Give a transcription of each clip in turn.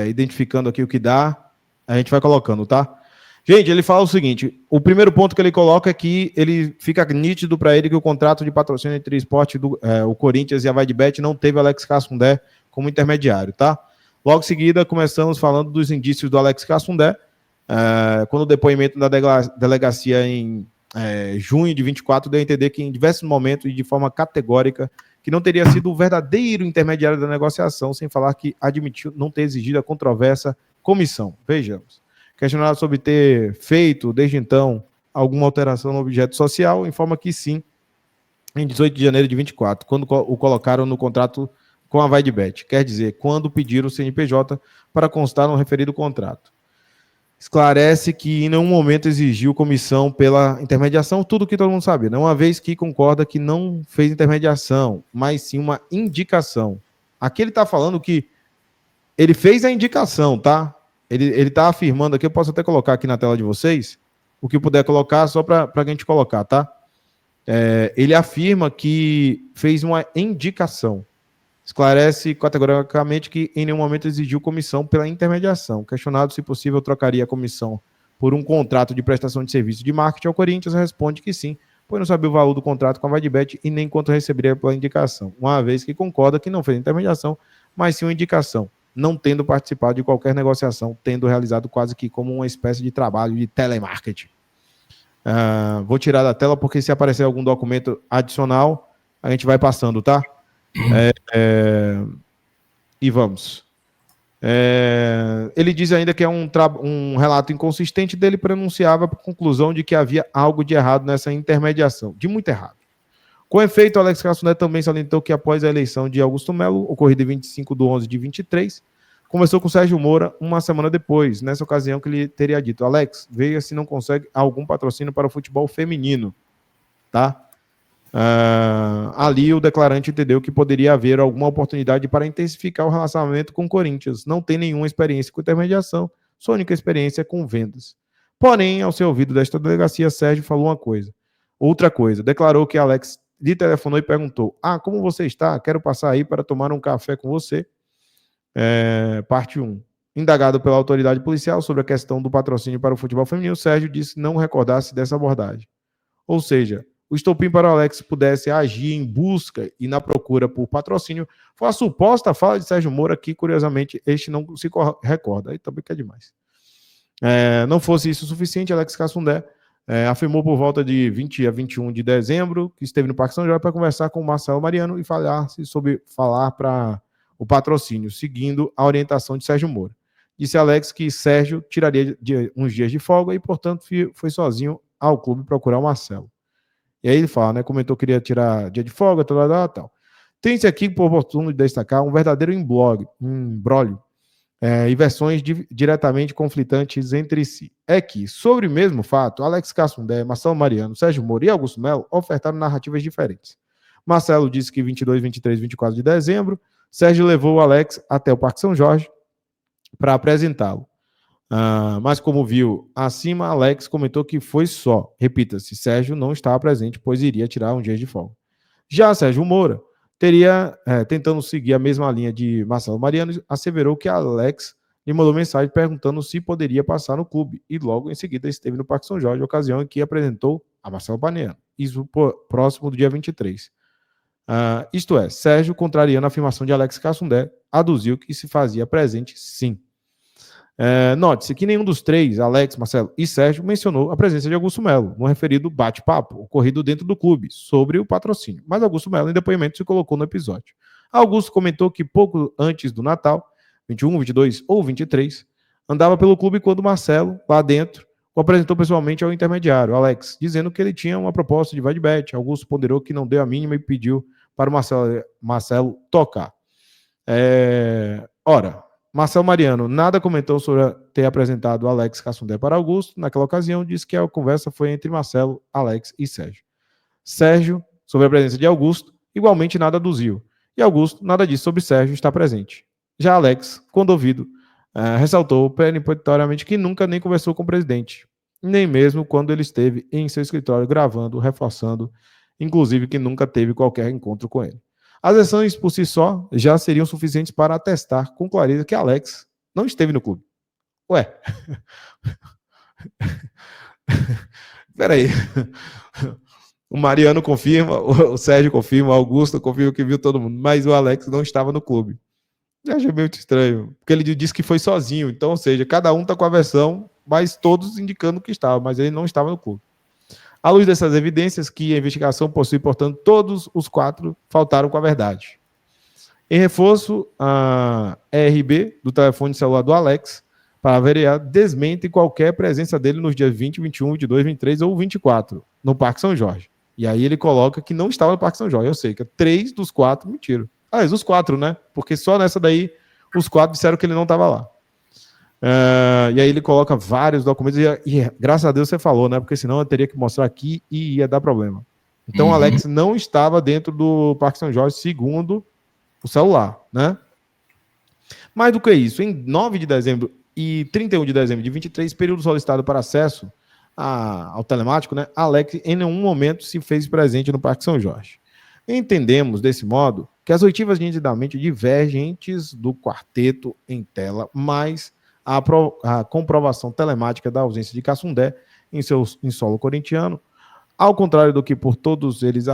identificando aqui o que dá, a gente vai colocando, tá? Gente, ele fala o seguinte, o primeiro ponto que ele coloca é que ele fica nítido para ele que o contrato de patrocínio entre o Corinthians e a VaideBet não teve Alex Cassundé como intermediário, tá? Logo em seguida, começamos falando dos indícios do Alex Cassundé, quando o depoimento da delegacia em junho de 24 deu a entender que em diversos momentos e de forma categórica que não teria sido o verdadeiro intermediário da negociação, sem falar que admitiu não ter exigido a controversa comissão. Vejamos. Questionado sobre ter feito, desde então, alguma alteração no objeto social, informa que sim, em 18 de janeiro de 24, quando o colocaram no contrato com a VaideBet. Quer dizer, quando pediram o CNPJ para constar no referido contrato. Esclarece que em nenhum momento exigiu comissão pela intermediação, tudo que todo mundo sabia, né? Uma vez que concorda que não fez intermediação, mas sim uma indicação. Aqui ele está falando que ele fez a indicação, tá? Ele está afirmando aqui, eu posso até colocar aqui na tela de vocês, o que puder colocar, só para a gente colocar, tá? Ele afirma que fez uma indicação. Esclarece categoricamente que em nenhum momento exigiu comissão pela intermediação. Questionado se possível trocaria a comissão por um contrato de prestação de serviço de marketing ao Corinthians, responde que sim, pois não sabia o valor do contrato com a VaideBet e nem quanto receberia pela indicação, uma vez que concorda que não fez intermediação, mas sim uma indicação, não tendo participado de qualquer negociação, tendo realizado quase que como uma espécie de trabalho de telemarketing. Vou tirar da tela porque se aparecer algum documento adicional, a gente vai passando, tá? E vamos. Ele diz ainda que é um relato inconsistente dele, pronunciava a conclusão de que havia algo de errado nessa intermediação, de muito errado. Com efeito, Alex Cassundé também salientou que após a eleição de Augusto Melo, ocorrida em 25 de 11 de 23, conversou com Sérgio Moura uma semana depois, nessa ocasião que ele teria dito: Alex, veja se não consegue algum patrocínio para o futebol feminino, tá? Ali o declarante entendeu que poderia haver alguma oportunidade para intensificar o relacionamento com o Corinthians. Não tem nenhuma experiência com intermediação, sua única experiência é com vendas. Porém, ao ser ouvido desta delegacia, Sérgio falou outra coisa. Declarou que Alex lhe telefonou e perguntou: como você está? Quero passar aí para tomar um café com você. Parte 1. Indagado pela autoridade policial sobre a questão do patrocínio para o futebol feminino, Sérgio disse não recordar-se dessa abordagem. Ou seja, o estopim para o Alex pudesse agir em busca e na procura por patrocínio foi a suposta fala de Sérgio Moura, que, curiosamente, este não se recorda. Aí também que é demais. Não fosse isso o suficiente, Alex Cassundé afirmou por volta de 20 a 21 de dezembro que esteve no Parque São Jorge para conversar com o Marcelo Mariano e falar para o patrocínio, seguindo a orientação de Sérgio Moura. Disse Alex que Sérgio tiraria uns dias de folga e, portanto, foi sozinho ao clube procurar o Marcelo. E aí ele fala, né? Comentou que queria tirar dia de folga, tal. Tem-se aqui, por oportuno de destacar, um verdadeiro imbróglio e versões diretamente conflitantes entre si. É que, sobre o mesmo fato, Alex Cassundé, Marcelo Mariano, Sérgio Moro e Augusto Melo ofertaram narrativas diferentes. Marcelo disse que 22, 23, 24 de dezembro, Sérgio levou o Alex até o Parque São Jorge para apresentá-lo. Mas como viu acima, Alex comentou que foi só. Repita-se, Sérgio não estava presente, pois iria tirar um dia de folga. Já Sérgio Moura teria, tentando seguir a mesma linha de Marcelo Mariano, asseverou que Alex lhe mandou mensagem perguntando se poderia passar no clube, e logo em seguida esteve no Parque São Jorge, ocasião em que apresentou a Marcelo Mariano, isso próximo do dia 23. Isto é, Sérgio, contrariando a afirmação de Alex Cassundé, aduziu que se fazia presente sim. Note-se que nenhum dos três, Alex, Marcelo e Sérgio, mencionou a presença de Augusto Melo no referido bate-papo ocorrido dentro do clube sobre o patrocínio. Mas Augusto Melo, em depoimento, se colocou no episódio. Augusto comentou que pouco antes do Natal, 21, 22 ou 23, andava pelo clube quando Marcelo, lá dentro, o apresentou pessoalmente ao intermediário, Alex, dizendo que ele tinha uma proposta de VaideBet. Augusto ponderou que não deu a mínima e pediu para o Marcelo tocar. Marcelo Mariano nada comentou sobre ter apresentado Alex Cassundé para Augusto. Naquela ocasião, disse que a conversa foi entre Marcelo, Alex e Sérgio. Sérgio, sobre a presença de Augusto, igualmente nada aduziu. E Augusto nada disse sobre Sérgio estar presente. Já Alex, quando ouvido, ressaltou peremptoriamente que nunca nem conversou com o presidente, nem mesmo quando ele esteve em seu escritório gravando, reforçando, inclusive que nunca teve qualquer encontro com ele. As ações por si só já seriam suficientes para atestar com clareza que Alex não esteve no clube. Ué. Peraí. O Mariano confirma, o Sérgio confirma, o Augusto confirma que viu todo mundo, mas o Alex não estava no clube. Eu achei meio estranho, porque ele disse que foi sozinho, então, ou seja, cada um está com a versão, mas todos indicando que estava, mas ele não estava no clube. À luz dessas evidências, que a investigação possui, portanto, todos os 4 faltaram com a verdade. Em reforço, a ERB do telefone celular do Alex, para averiar, desmente qualquer presença dele nos dias 20, 21, 22, 23 ou 24, no Parque São Jorge. E aí ele coloca que não estava no Parque São Jorge, ou seja, 3 dos 4 mentiram. Os 4, né? Porque só nessa daí, os 4 disseram que ele não estava lá. E aí ele coloca vários documentos, e graças a Deus você falou, né? Porque senão eu teria que mostrar aqui e ia dar problema. Então, o Alex não estava dentro do Parque São Jorge, segundo o celular, né? Mais do que isso, em 9 de dezembro e 31 de dezembro de 23, período solicitado para acesso ao telemático, né? Alex em nenhum momento se fez presente no Parque São Jorge. Entendemos, desse modo, que as oitivas nitidamente divergentes do quarteto em tela, mas a comprovação telemática da ausência de Cassundé em solo corintiano, ao contrário do que por todos eles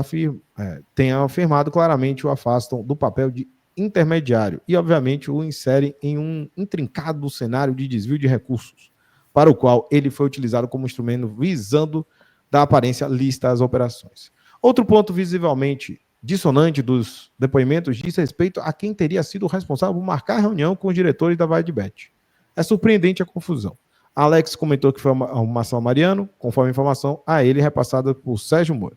tenham afirmado, claramente o afastam do papel de intermediário e, obviamente, o inserem em um intrincado cenário de desvio de recursos, para o qual ele foi utilizado como instrumento visando da aparência lícita às operações. Outro ponto visivelmente dissonante dos depoimentos diz respeito a quem teria sido responsável por marcar a reunião com os diretores da Vadebet. É surpreendente a confusão. Alex comentou que foi o Marcelo Mariano, conforme a informação a ele repassada por Sérgio Moura.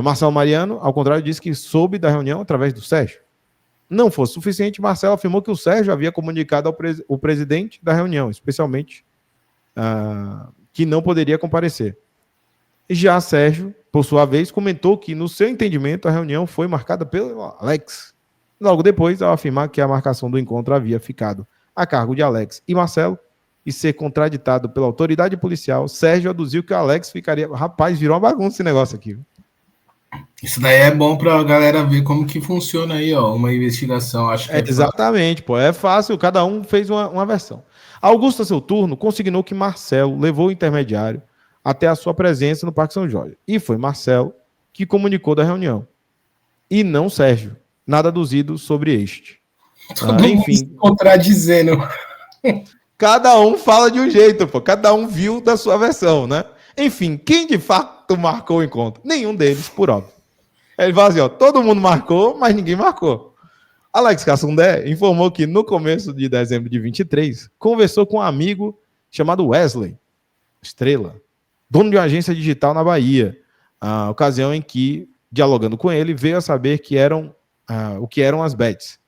Marcelo Mariano, ao contrário, disse que soube da reunião através do Sérgio. Não fosse suficiente, Marcelo afirmou que o Sérgio havia comunicado ao presidente da reunião, especialmente que não poderia comparecer. Já Sérgio, por sua vez, comentou que, no seu entendimento, a reunião foi marcada pelo Alex. Logo depois, ao afirmar que a marcação do encontro havia ficado a cargo de Alex e Marcelo, e ser contraditado pela autoridade policial, Sérgio aduziu que o Alex ficaria... Rapaz, virou uma bagunça esse negócio aqui. Isso daí é bom para a galera ver como que funciona aí, ó, uma investigação. Acho que exatamente, pô, é fácil, cada um fez uma versão. Augusto, a seu turno, consignou que Marcelo levou o intermediário até a sua presença no Parque São Jorge. E foi Marcelo que comunicou da reunião. E não Sérgio. Nada aduzido sobre este. Enfim. Se contradizendo. Cada um fala de um jeito, pô. Cada um viu da sua versão, né? Enfim, quem de fato marcou o encontro? Nenhum deles, por óbvio. Ele fala assim, ó, todo mundo marcou, mas ninguém marcou. Alex Cassundé informou que no começo de dezembro de 23, conversou com um amigo chamado Wesley Estrela, dono de uma agência digital na Bahia, a ocasião em que, dialogando com ele, veio a saber o que eram as bets.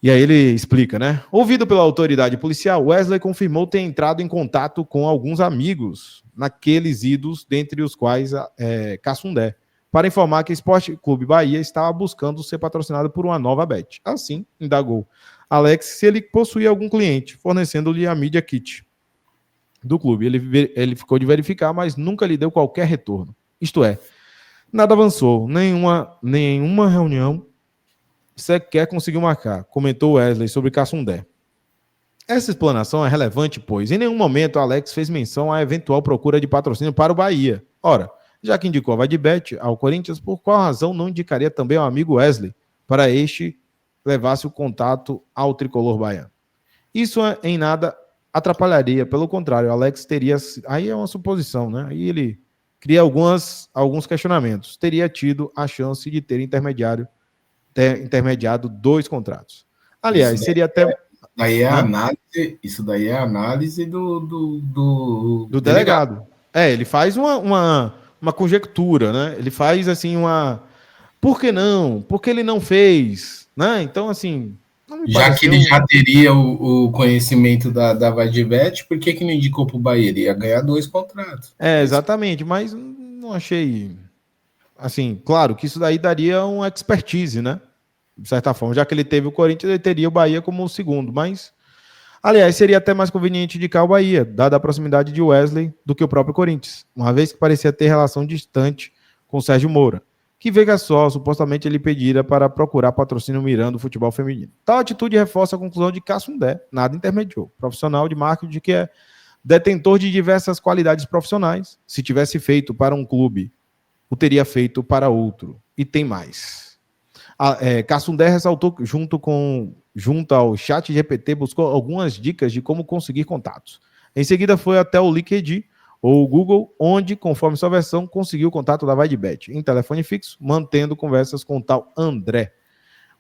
E aí ele explica, né? Ouvido pela autoridade policial, Wesley confirmou ter entrado em contato com alguns amigos naqueles idos, dentre os quais Cassundé, para informar que o Esporte Clube Bahia estava buscando ser patrocinado por uma nova bet. Assim, indagou Alex se ele possuía algum cliente, fornecendo-lhe a Media Kit do clube. Ele ficou de verificar, mas nunca lhe deu qualquer retorno. Isto é, nada avançou, nenhuma reunião sequer conseguiu marcar, comentou Wesley sobre Cassundé. Essa explanação é relevante, pois em nenhum momento Alex fez menção à eventual procura de patrocínio para o Bahia. Ora, já que indicou a Vadebet ao Corinthians, por qual razão não indicaria também ao amigo Wesley para este levasse o contato ao tricolor baiano? Isso em nada atrapalharia, pelo contrário, Alex teria... Aí é uma suposição, né? Aí ele cria alguns questionamentos. Teria tido a chance de ter intermediado 2 contratos. Aliás, seria até... Isso daí é análise do delegado. Ele faz uma conjectura, né? Ele faz assim por que não? Por que ele não fez? Né? Então, assim... Já que ele já teria o conhecimento da Vadebet, por que não indicou para o Bahia? Ele ia ganhar 2 contratos. Exatamente, mas não achei... Assim, claro que isso daí daria uma expertise, né? De certa forma, já que ele teve o Corinthians, ele teria o Bahia como o segundo, mas, aliás, seria até mais conveniente indicar o Bahia, dada a proximidade de Wesley do que o próprio Corinthians, uma vez que parecia ter relação distante com o Sérgio Moura. que, veja só, supostamente ele pedira para procurar patrocínio mirando o futebol feminino. Tal atitude reforça a conclusão de Cassundé, nada intermediou, profissional de marketing que é detentor de diversas qualidades profissionais. Se tivesse feito para um clube, o teria feito para outro. E tem mais. Cassundé ressaltou, junto ao chat GPT, buscou algumas dicas de como conseguir contatos. Em seguida, foi até o LinkedIn ou o Google, onde, conforme sua versão, conseguiu o contato da VaideBet em telefone fixo, mantendo conversas com o tal André.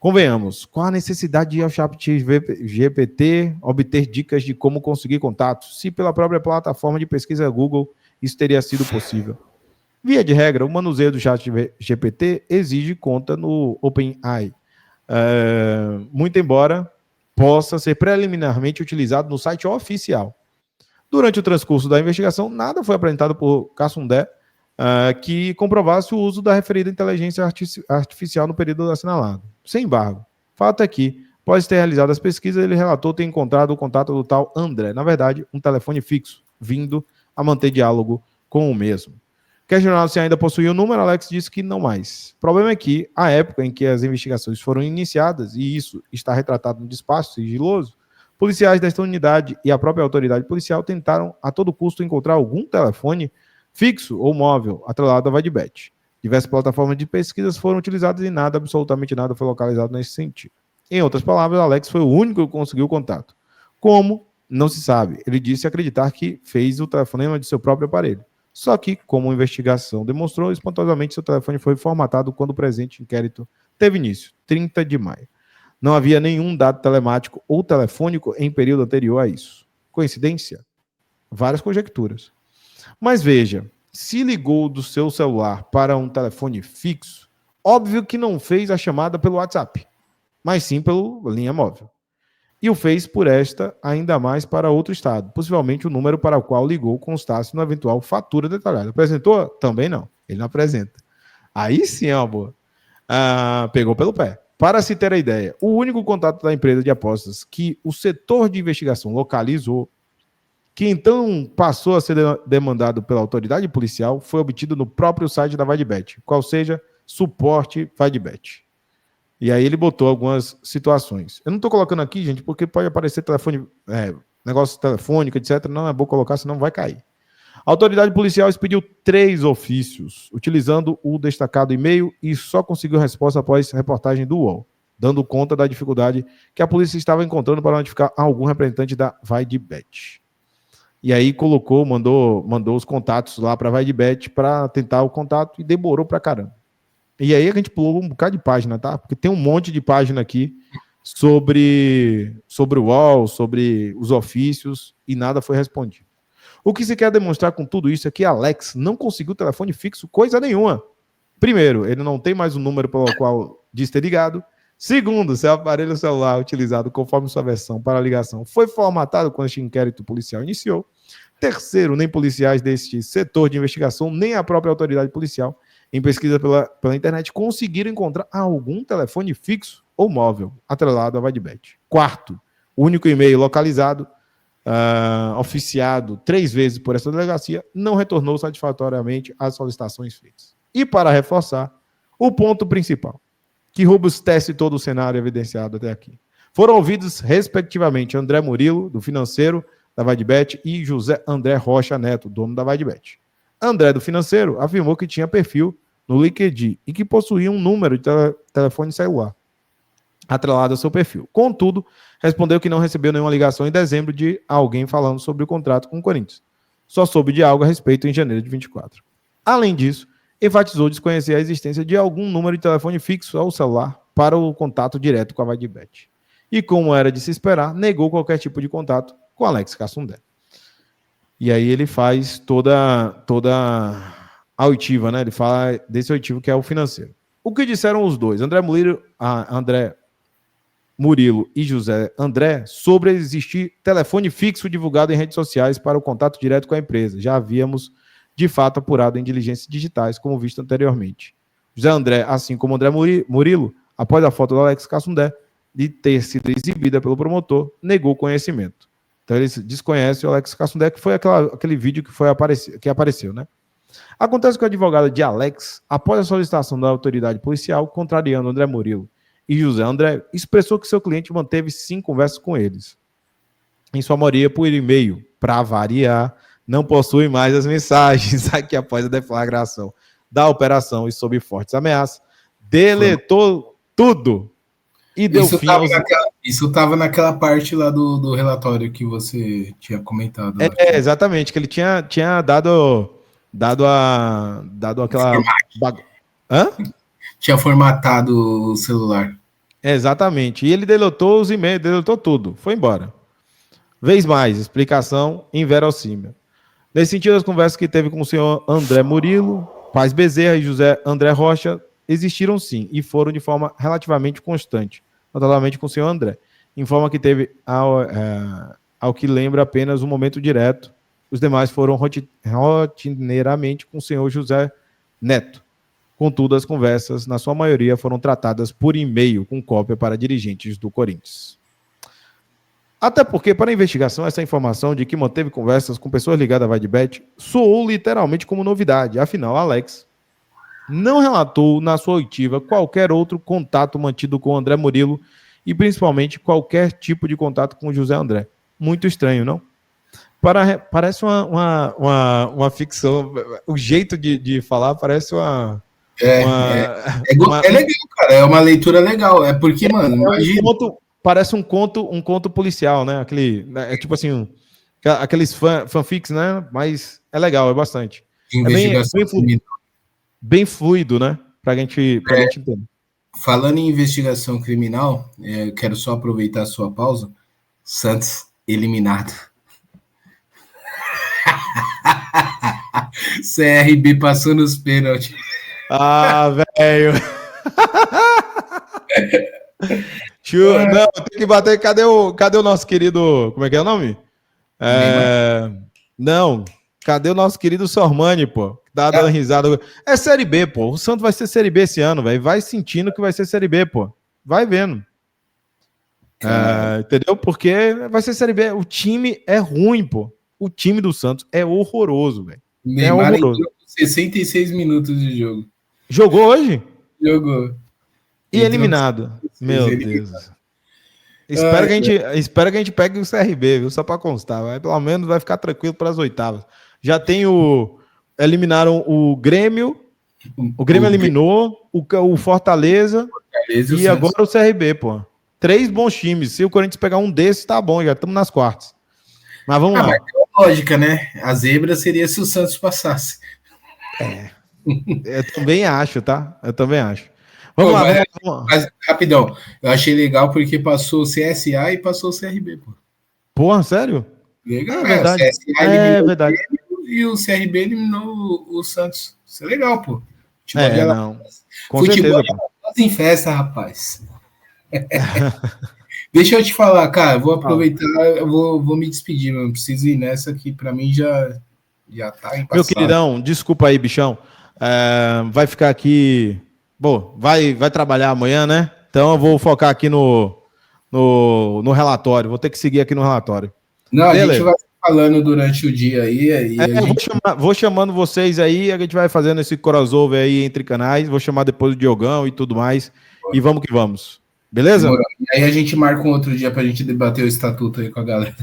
Convenhamos, qual a necessidade de ir ao chat GPT obter dicas de como conseguir contatos, se pela própria plataforma de pesquisa Google isso teria sido possível? Via de regra, o manuseio do chat GPT exige conta no OpenAI, muito embora possa ser preliminarmente utilizado no site oficial. Durante o transcurso da investigação, nada foi apresentado por Cassundé que comprovasse o uso da referida inteligência artificial no período assinalado. Sem embargo, fato é que, após ter realizado as pesquisas, ele relatou ter encontrado o contato do tal André, na verdade, um telefone fixo, vindo a manter diálogo com o mesmo. Questionado se ainda possuía o número, Alex disse que não mais. O problema é que, à época em que as investigações foram iniciadas, e isso está retratado no despacho sigiloso, policiais desta unidade e a própria autoridade policial tentaram a todo custo encontrar algum telefone fixo ou móvel atrelado à VaideBet. Diversas plataformas de pesquisas foram utilizadas e nada, absolutamente nada, foi localizado nesse sentido. Em outras palavras, Alex foi o único que conseguiu o contato. Como? Não se sabe. Ele disse acreditar que fez o telefonema de seu próprio aparelho. Só que, como a investigação demonstrou, espantosamente seu telefone foi formatado quando o presente inquérito teve início, 30 de maio. Não havia nenhum dado telemático ou telefônico em período anterior a isso. Coincidência? Várias conjecturas. Mas veja, se ligou do seu celular para um telefone fixo, óbvio que não fez a chamada pelo WhatsApp, mas sim pela linha móvel. E o fez por esta ainda mais para outro estado. Possivelmente o número para o qual ligou constasse na eventual fatura detalhada. Apresentou? Também não. Ele não apresenta. Aí sim é uma boa. Pegou pelo pé. Para se ter a ideia, o único contato da empresa de apostas que o setor de investigação localizou, que então passou a ser demandado pela autoridade policial, foi obtido no próprio site da VaideBet, qual seja, suporte VaideBet. E aí ele botou algumas situações. Eu não estou colocando aqui, gente, porque pode aparecer telefone, negócio telefônico, etc. Não é bom colocar, senão vai cair. A autoridade policial expediu 3 ofícios, utilizando o destacado e-mail e só conseguiu resposta após reportagem do UOL, dando conta da dificuldade que a polícia estava encontrando para notificar algum representante da VaideBet. E aí mandou os contatos lá para a VaideBet para tentar o contato e demorou para caramba. E aí a gente pulou um bocado de página, tá? Porque tem um monte de página aqui sobre o UOL, sobre os ofícios, e nada foi respondido. O que se quer demonstrar com tudo isso é que Alex não conseguiu telefone fixo coisa nenhuma. Primeiro, ele não tem mais um número pelo qual diz ter ligado. Segundo, seu aparelho celular utilizado conforme sua versão para a ligação foi formatado quando este inquérito policial iniciou. Terceiro, nem policiais deste setor de investigação, nem a própria autoridade policial, em pesquisa pela internet, conseguiram encontrar algum telefone fixo ou móvel atrelado à VaideBet. Quarto, o único e-mail localizado, oficiado 3 vezes por essa delegacia, não retornou satisfatoriamente às solicitações feitas. E para reforçar, o ponto principal, que robustece todo o cenário evidenciado até aqui. Foram ouvidos, respectivamente, André Murilo, do Financeiro, da VaideBet, e José André Rocha Neto, dono da VaideBet. André, do Financeiro, afirmou que tinha perfil no LinkedIn e que possuía um número de telefone celular atrelado ao seu perfil. Contudo, respondeu que não recebeu nenhuma ligação em dezembro de alguém falando sobre o contrato com o Corinthians. Só soube de algo a respeito em janeiro de 24. Além disso, enfatizou desconhecer a existência de algum número de telefone fixo ao celular para o contato direto com a VaideBet. E, como era de se esperar, negou qualquer tipo de contato com Alex Cassundé. E aí ele faz toda a oitiva, né? Ele fala desse oitivo que é o Financeiro. O que disseram os dois, André Murilo e José André, sobre existir telefone fixo divulgado em redes sociais para o contato direto com a empresa? Já havíamos, de fato, apurado em diligências digitais, como visto anteriormente. José André, assim como André Murilo, após a foto do Alex Cassundé, de ter sido exibida pelo promotor, negou conhecimento. Então eles desconhecem o Alex Cassundé, que foi aquele vídeo que apareceu, né? Acontece que o advogado de Alex, após a solicitação da autoridade policial, contrariando André Murilo e José André, expressou que seu cliente manteve 5 conversas com eles, em sua maioria por e-mail. Para variar, não possui mais as mensagens aqui após a deflagração da operação e sob fortes ameaças, deletou tudo e deu fim aos... Isso estava naquela parte lá do relatório que você tinha comentado. Exatamente, que ele tinha dado aquela... Hã? Tinha formatado o celular. Exatamente, e ele deletou os e-mails, deletou tudo, foi embora. Vez mais, explicação inverossímil. Nesse sentido, as conversas que teve com o senhor André Murilo, Paz Bezerra e José André Rocha existiram sim, e foram de forma relativamente constante, totalmente com o senhor André. Informa que teve, ao que lembra, apenas um momento direto. Os demais foram rotineiramente com o senhor José Neto. Contudo, as conversas, na sua maioria, foram tratadas por e-mail, com cópia para dirigentes do Corinthians. Até porque, para a investigação, essa informação de que manteve conversas com pessoas ligadas à VideBet soou literalmente como novidade. Afinal, Alex não relatou na sua oitiva qualquer outro contato mantido com André Murilo e, principalmente, qualquer tipo de contato com José André. Muito estranho, não? Parece uma ficção. O jeito de falar parece uma... É legal, cara. É uma leitura legal. É porque, mano, imagina... Parece um conto policial, né? É tipo assim, aqueles fanfics, né? Mas é legal, é bastante. Bem fluido, né? Pra gente entender. Falando em investigação criminal, quero só aproveitar a sua pausa. Santos eliminado. CRB passou nos pênaltis. Ah, velho. Não, tem que bater. Cadê o nosso querido... Como é que é o nome? Não. Cadê o nosso querido Sormani, pô? Tá dando risada. É Série B, pô. O Santos vai ser Série B esse ano, velho. Vai sentindo que vai ser Série B, pô. Vai vendo. Entendeu? Porque vai ser Série B. O time é ruim, pô. O time do Santos é horroroso, velho. É horroroso. 66 minutos de jogo. Jogou hoje? Jogou. E eliminado. Meu Deus. Espero que a gente pegue o CRB, viu? Só para constar. Pelo menos vai ficar tranquilo para as oitavas. Já tem eliminaram o Grêmio. O Grêmio eliminou o Fortaleza e agora o CRB, pô. 3 bons times. Se o Corinthians pegar um desses, tá bom. Já estamos nas quartas. Mas vamos lá. Mas tem uma lógica, né? A zebra seria se o Santos passasse. Eu também acho, tá? Eu também acho. Vamos lá. Mas, rapidão. Eu achei legal porque passou o CSA e passou o CRB, pô. Porra, sério? Legal, é verdade. O CSA eliminou verdade. E o CRB eliminou o Santos. Isso é legal, pô. Não. Com certeza, pô. Em festa, rapaz. Deixa eu te falar, cara. Eu vou aproveitar, eu vou me despedir, mano. Preciso ir nessa aqui, pra mim já tá em passado. Meu queridão, desculpa aí, bichão. Vai ficar aqui. Bom, vai trabalhar amanhã, né? Então eu vou focar aqui no relatório. Vou ter que seguir aqui no relatório. Não, beleza. A gente vai falando durante o dia aí. Vou chamando vocês aí, a gente vai fazendo esse crossover aí entre canais. Vou chamar depois o Diogão e tudo mais. E vamos que vamos. Beleza? E aí a gente marca um outro dia pra gente debater o estatuto aí com a galera.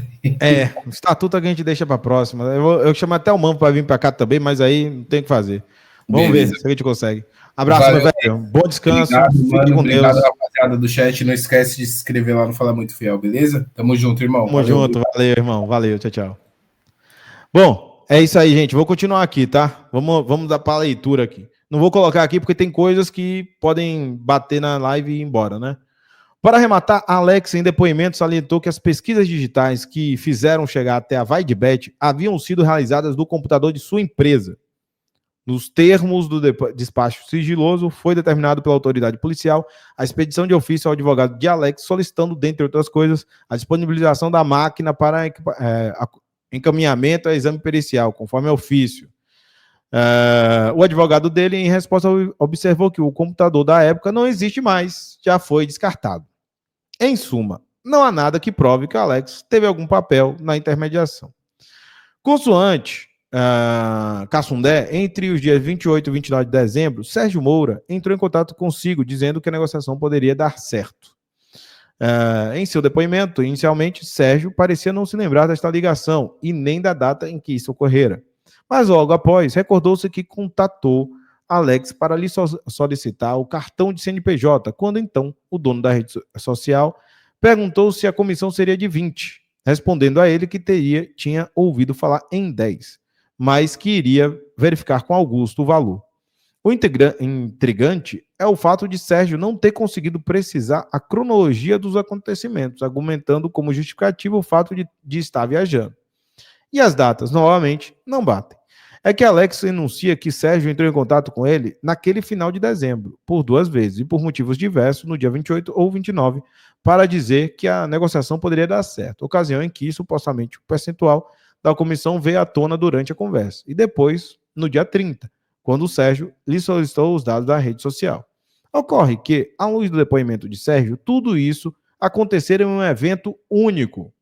O estatuto a gente deixa pra próxima. Eu chamo até o Mampo pra vir pra cá também, mas aí não tem o que fazer. Vamos ver se a gente consegue. Abraço, meu velho. Bom descanso. Obrigado, rapaziada do chat. Não esquece de se inscrever lá no Fala Muito Fiel, beleza? Tamo junto, irmão. Tamo junto. Valeu, irmão. Valeu. Tchau, tchau. Bom, é isso aí, gente. Vou continuar aqui, tá? Vamos dar pra leitura aqui. Não vou colocar aqui porque tem coisas que podem bater na live e ir embora, né? Para arrematar, Alex, em depoimento, salientou que as pesquisas digitais que fizeram chegar até a VideBet haviam sido realizadas no computador de sua empresa. Nos termos do despacho sigiloso, foi determinado pela autoridade policial a expedição de ofício ao advogado de Alex, solicitando, dentre outras coisas, a disponibilização da máquina para encaminhamento a exame pericial, conforme ofício. O advogado dele, em resposta, observou que o computador da época não existe mais, já foi descartado. Em suma, não há nada que prove que o Alex teve algum papel na intermediação. Consoante Cassundé, entre os dias 28 e 29 de dezembro, Sérgio Moura entrou em contato consigo, dizendo que a negociação poderia dar certo. Em seu depoimento, inicialmente, Sérgio parecia não se lembrar desta ligação e nem da data em que isso ocorrera. Mas logo após, recordou-se que contatou Alex para lhe solicitar o cartão de CNPJ, quando então o dono da rede social perguntou se a comissão seria de 20, respondendo a ele que tinha ouvido falar em 10, mas que iria verificar com Augusto o valor. O intrigante é o fato de Sérgio não ter conseguido precisar a cronologia dos acontecimentos, argumentando como justificativo o fato de estar viajando. E as datas, novamente, não batem. É que Alex enuncia que Sérgio entrou em contato com ele naquele final de dezembro, por 2 vezes, e por motivos diversos, no dia 28 ou 29, para dizer que a negociação poderia dar certo, ocasião em que, supostamente, o percentual da comissão veio à tona durante a conversa, e depois, no dia 30, quando o Sérgio lhe solicitou os dados da rede social. Ocorre que, à luz do depoimento de Sérgio, tudo isso aconteceu em um evento único.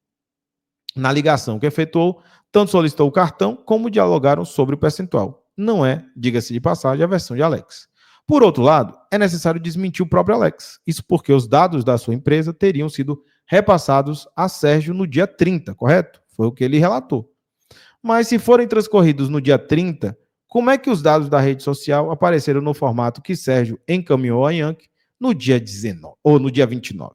Na ligação que efetuou, tanto solicitou o cartão como dialogaram sobre o percentual. Não é, diga-se de passagem, a versão de Alex. Por outro lado, é necessário desmentir o próprio Alex. Isso porque os dados da sua empresa teriam sido repassados a Sérgio no dia 30, correto? Foi o que ele relatou. Mas se forem transcorridos no dia 30, como é que os dados da rede social apareceram no formato que Sérgio encaminhou a Yankee no dia 19 ou no dia 29?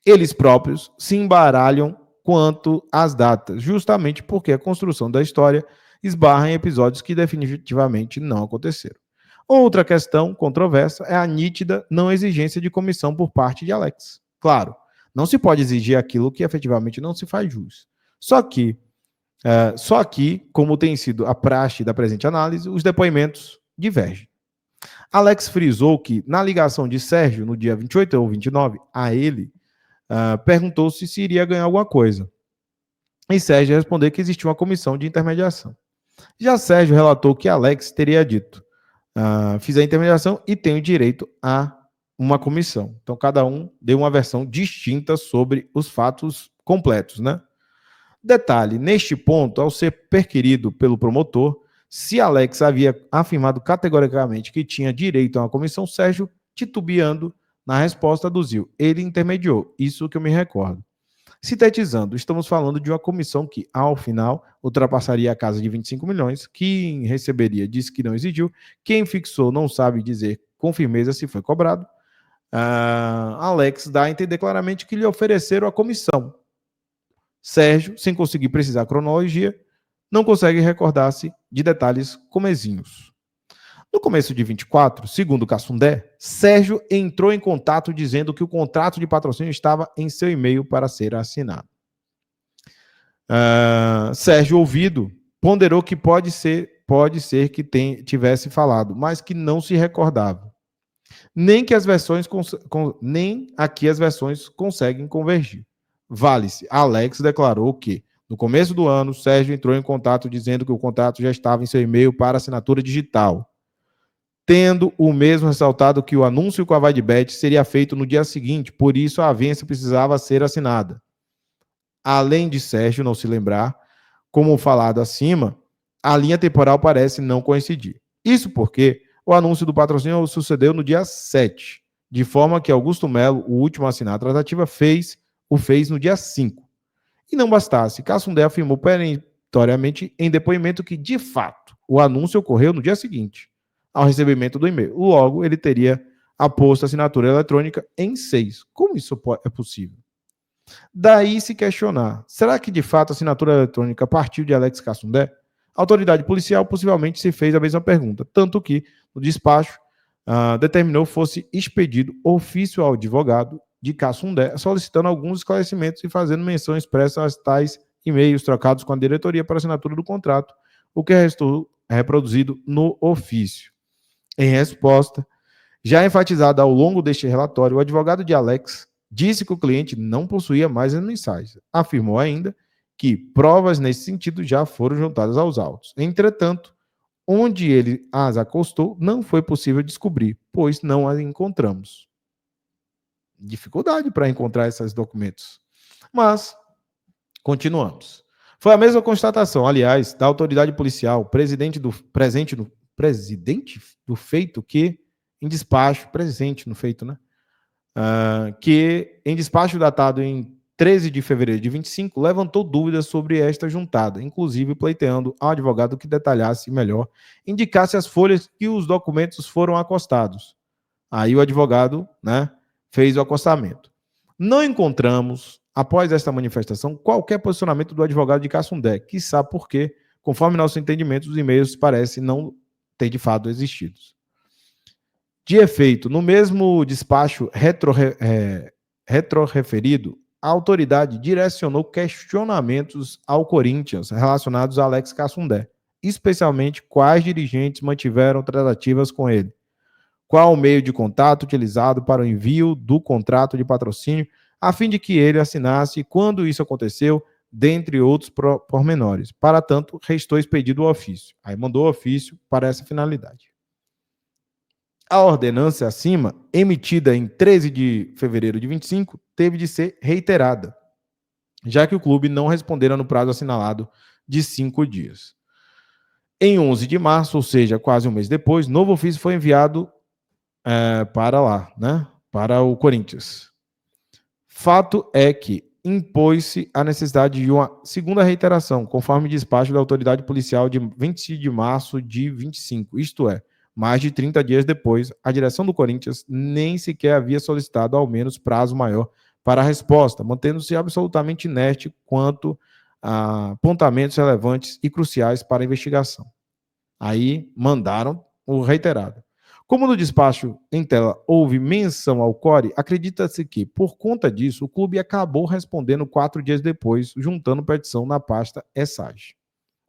Eles próprios se embaralham quanto às datas, justamente porque a construção da história esbarra em episódios que definitivamente não aconteceram. Outra questão controversa é a nítida não exigência de comissão por parte de Alex. Claro, não se pode exigir aquilo que efetivamente não se faz jus. Só que como tem sido a praxe da presente análise, os depoimentos divergem. Alex frisou que, na ligação de Sérgio, no dia 28 ou 29, a ele, perguntou-se se iria ganhar alguma coisa. E Sérgio respondeu que existia uma comissão de intermediação. Já Sérgio relatou que Alex teria dito: fiz a intermediação e tenho direito a uma comissão. Então, cada um deu uma versão distinta sobre os fatos completos, né? Detalhe, neste ponto, ao ser perquirido pelo promotor, se Alex havia afirmado categoricamente que tinha direito a uma comissão, Sérgio, titubeando na resposta, aduziu: ele intermediou, isso que eu me recordo. Sintetizando, estamos falando de uma comissão que, ao final, ultrapassaria a casa de 25 milhões, quem receberia disse que não exigiu, quem fixou não sabe dizer com firmeza se foi cobrado. Alex dá a entender claramente que lhe ofereceram a comissão. Sérgio, sem conseguir precisar a cronologia, não consegue recordar-se de detalhes comezinhos. No começo de 24, segundo Cassundé, Sérgio entrou em contato dizendo que o contrato de patrocínio estava em seu e-mail para ser assinado. Sérgio, ouvido, ponderou que pode ser que tivesse falado, mas que não se recordava. Nem aqui as versões conseguem convergir. Vale-se, Alex declarou que, no começo do ano, Sérgio entrou em contato dizendo que o contrato já estava em seu e-mail para assinatura digital, tendo o mesmo ressaltado que o anúncio com a VaideBet seria feito no dia seguinte, por isso a avança precisava ser assinada. Além de Sérgio não se lembrar, como falado acima, a linha temporal parece não coincidir. Isso porque o anúncio do patrocínio sucedeu no dia 7, de forma que Augusto Melo, o último a assinar a tratativa, o fez no dia 5. E não bastasse, Cassundé afirmou perentoriamente em depoimento que, de fato, o anúncio ocorreu no dia seguinte, ao recebimento do e-mail. Logo, ele teria aposto a assinatura eletrônica em 6. Como isso é possível? Daí se questionar, será que de fato a assinatura eletrônica partiu de Alex Cassundé? A autoridade policial possivelmente se fez a mesma pergunta, tanto que, no despacho, determinou fosse expedido ofício ao advogado de Cassundé, solicitando alguns esclarecimentos e fazendo menção expressa aos tais e-mails trocados com a diretoria para assinatura do contrato, o que restou reproduzido no ofício. Em resposta, já enfatizada ao longo deste relatório, o advogado de Alex disse que o cliente não possuía mais as mensagens. Afirmou ainda que provas nesse sentido já foram juntadas aos autos. Entretanto, onde ele as acostou, não foi possível descobrir, pois não as encontramos. Dificuldade para encontrar esses documentos. Mas, continuamos. Foi a mesma constatação, aliás, da autoridade policial, presidente do feito que, em despacho, presente no feito, né? Que, em despacho datado em 13 de fevereiro de 25, levantou dúvidas sobre esta juntada, inclusive pleiteando ao advogado que detalhasse melhor, indicasse as folhas que os documentos foram acostados. Aí o advogado, né, fez o acostamento. Não encontramos, após esta manifestação, qualquer posicionamento do advogado de Cassundé, que sabe por quê, conforme nosso entendimento, os e-mails parecem não ter de fato existido. De efeito, no mesmo despacho retroreferido, a autoridade direcionou questionamentos ao Corinthians relacionados a Alex Cassundé, especialmente quais dirigentes mantiveram tratativas com ele, qual o meio de contato utilizado para o envio do contrato de patrocínio, a fim de que ele assinasse quando isso aconteceu, dentre outros pormenores. Para tanto, restou expedido o ofício. Aí mandou o ofício para essa finalidade. A ordenança acima, emitida em 13 de fevereiro de 25, teve de ser reiterada, já que o clube não respondera no prazo assinalado de 5 dias. Em 11 de março, ou seja, quase um mês depois, novo ofício foi enviado para lá, né? Para o Corinthians. Fato é que impôs-se a necessidade de uma segunda reiteração, conforme despacho da autoridade policial de 20 de março de 25, isto é, mais de 30 dias depois, a direção do Corinthians nem sequer havia solicitado ao menos prazo maior para a resposta, mantendo-se absolutamente inerte quanto a apontamentos relevantes e cruciais para a investigação. Aí mandaram o reiterado. Como no despacho em tela houve menção ao CORE, acredita-se que, por conta disso, o clube acabou respondendo 4 dias depois, juntando petição na pasta ESAG.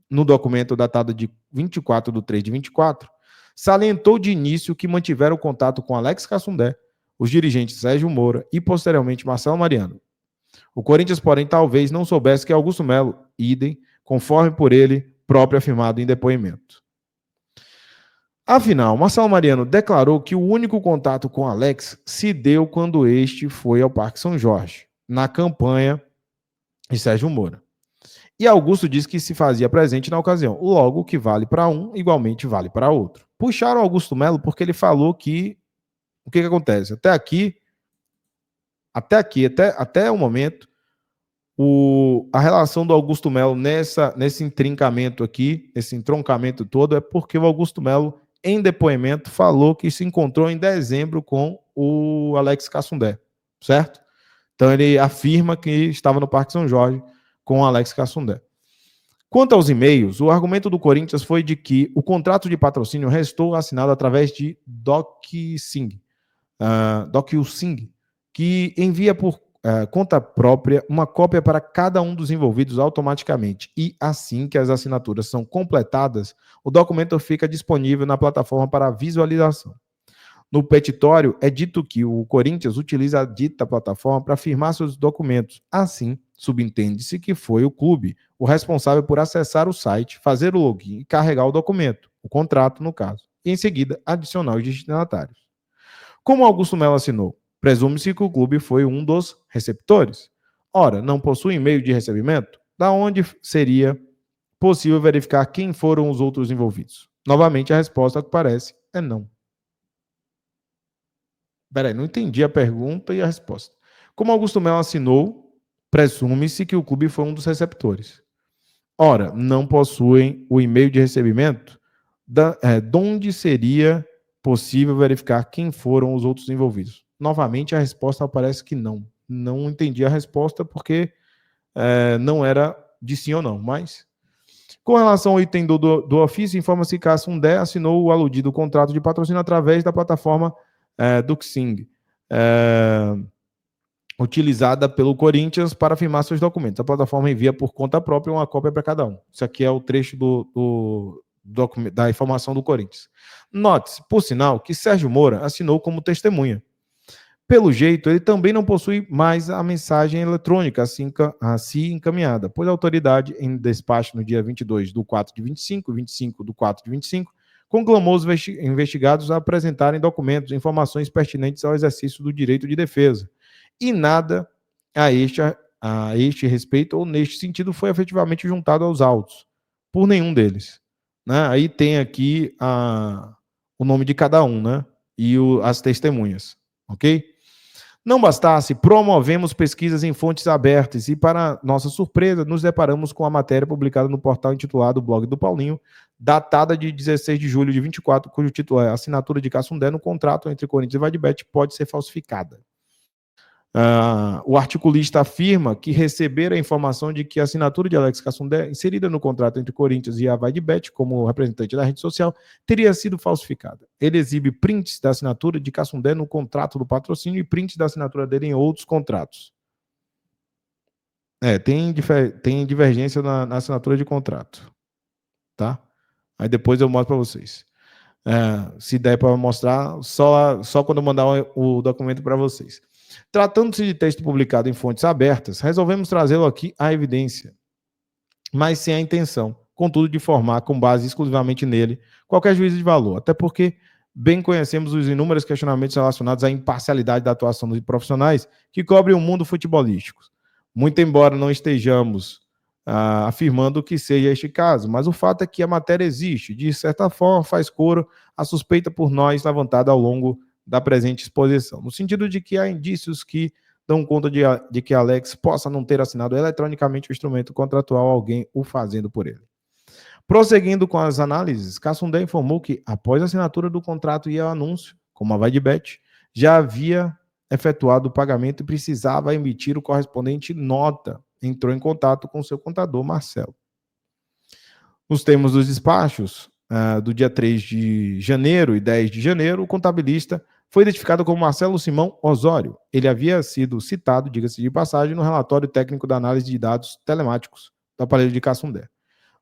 No documento datado de 24 de 3 de 24, salientou de início que mantiveram contato com Alex Cassundé, os dirigentes Sérgio Moura e, posteriormente, Marcelo Mariano. O Corinthians, porém, talvez não soubesse que Augusto Melo, idem, conforme por ele próprio afirmado em depoimento. Afinal, Marcelo Mariano declarou que o único contato com Alex se deu quando este foi ao Parque São Jorge, na campanha de Sérgio Moura. E Augusto disse que se fazia presente na ocasião. Logo, o que vale para um, igualmente vale para outro. Puxaram Augusto Melo porque ele falou que... O que acontece? Até o momento, a relação do Augusto Melo nesse intrincamento aqui, esse entroncamento todo, é porque o Augusto Melo, em depoimento, falou que se encontrou em dezembro com o Alex Cassundé, certo? Então ele afirma que estava no Parque São Jorge com o Alex Cassundé. Quanto aos e-mails, o argumento do Corinthians foi de que o contrato de patrocínio restou assinado através de DocuSign, que envia por conta própria uma cópia para cada um dos envolvidos automaticamente. E assim que as assinaturas são completadas, o documento fica disponível na plataforma para visualização. No petitório, é dito que o Corinthians utiliza a dita plataforma para firmar seus documentos. Assim, subentende-se que foi o clube o responsável por acessar o site, fazer o login e carregar o documento, o contrato, no caso, e em seguida adicionar os destinatários. Como Augusto Melo assinou? Presume-se que o clube foi um dos receptores. Ora, não possui e-mail de recebimento? Da onde seria possível verificar quem foram os outros envolvidos? Novamente, a resposta que parece é não. Peraí, não entendi a pergunta e a resposta. Como Augusto Melo assinou, presume-se que o clube foi um dos receptores. Ora, não possuem o e-mail de recebimento? De onde seria possível verificar quem foram os outros envolvidos? Novamente, a resposta parece que não. Não entendi a resposta porque não era de sim ou não, mas... Com relação ao item do ofício, informa-se que Cassundé assinou o aludido contrato de patrocínio através da plataforma DocuSign, utilizada pelo Corinthians para firmar seus documentos. A plataforma envia por conta própria uma cópia para cada um. Isso aqui é o trecho da informação do Corinthians. Note-se, por sinal, que Sérgio Moura assinou como testemunha. Pelo jeito, ele também não possui mais a mensagem eletrônica assim encaminhada, pois a autoridade, em despacho no dia 22 do 4 de 25, 25 do 4 de 25, conclamou os investigados a apresentarem documentos e informações pertinentes ao exercício do direito de defesa. E nada a este a este respeito ou neste sentido foi efetivamente juntado aos autos, por nenhum deles. Né? Aí tem aqui o nome de cada um, né? E as testemunhas, ok? Não bastasse, promovemos pesquisas em fontes abertas e, para nossa surpresa, nos deparamos com a matéria publicada no portal intitulado Blog do Paulinho, datada de 16 de julho de 24, cujo título é Assinatura de Cassundé no contrato entre Corinthians e Vadibet pode ser falsificada. O articulista afirma que receber a informação de que a assinatura de Alex Cassundé, inserida no contrato entre Corinthians e a Vadibet, como representante da rede social, teria sido falsificada. Ele exibe prints da assinatura de Cassundé no contrato do patrocínio e prints da assinatura dele em outros contratos. Tem divergência na assinatura de contrato. Tá? Aí depois eu mostro para vocês. Se der para mostrar, só quando eu mandar o documento para vocês. Tratando-se de texto publicado em fontes abertas, resolvemos trazê-lo aqui à evidência, mas sem a intenção, contudo, de formar, com base exclusivamente nele, qualquer juízo de valor, até porque bem conhecemos os inúmeros questionamentos relacionados à imparcialidade da atuação dos profissionais que cobrem o mundo futebolístico. Muito embora não estejamos afirmando que seja este caso, mas o fato é que a matéria existe, de certa forma faz coro à suspeita por nós levantada ao longo da presente exposição, no sentido de que há indícios que dão conta de que Alex possa não ter assinado eletronicamente o instrumento contratual, alguém o fazendo por ele. Prosseguindo com as análises, Cassundé informou que, após a assinatura do contrato e o anúncio, como a Vadibet, já havia efetuado o pagamento e precisava emitir o correspondente nota. Entrou em contato com seu contador, Marcelo. Nos termos dos despachos, do dia 3 de janeiro e 10 de janeiro, o contabilista foi identificado como Marcelo Simão Osório. Ele havia sido citado, diga-se de passagem, no relatório técnico da análise de dados telemáticos do aparelho de Cassundé.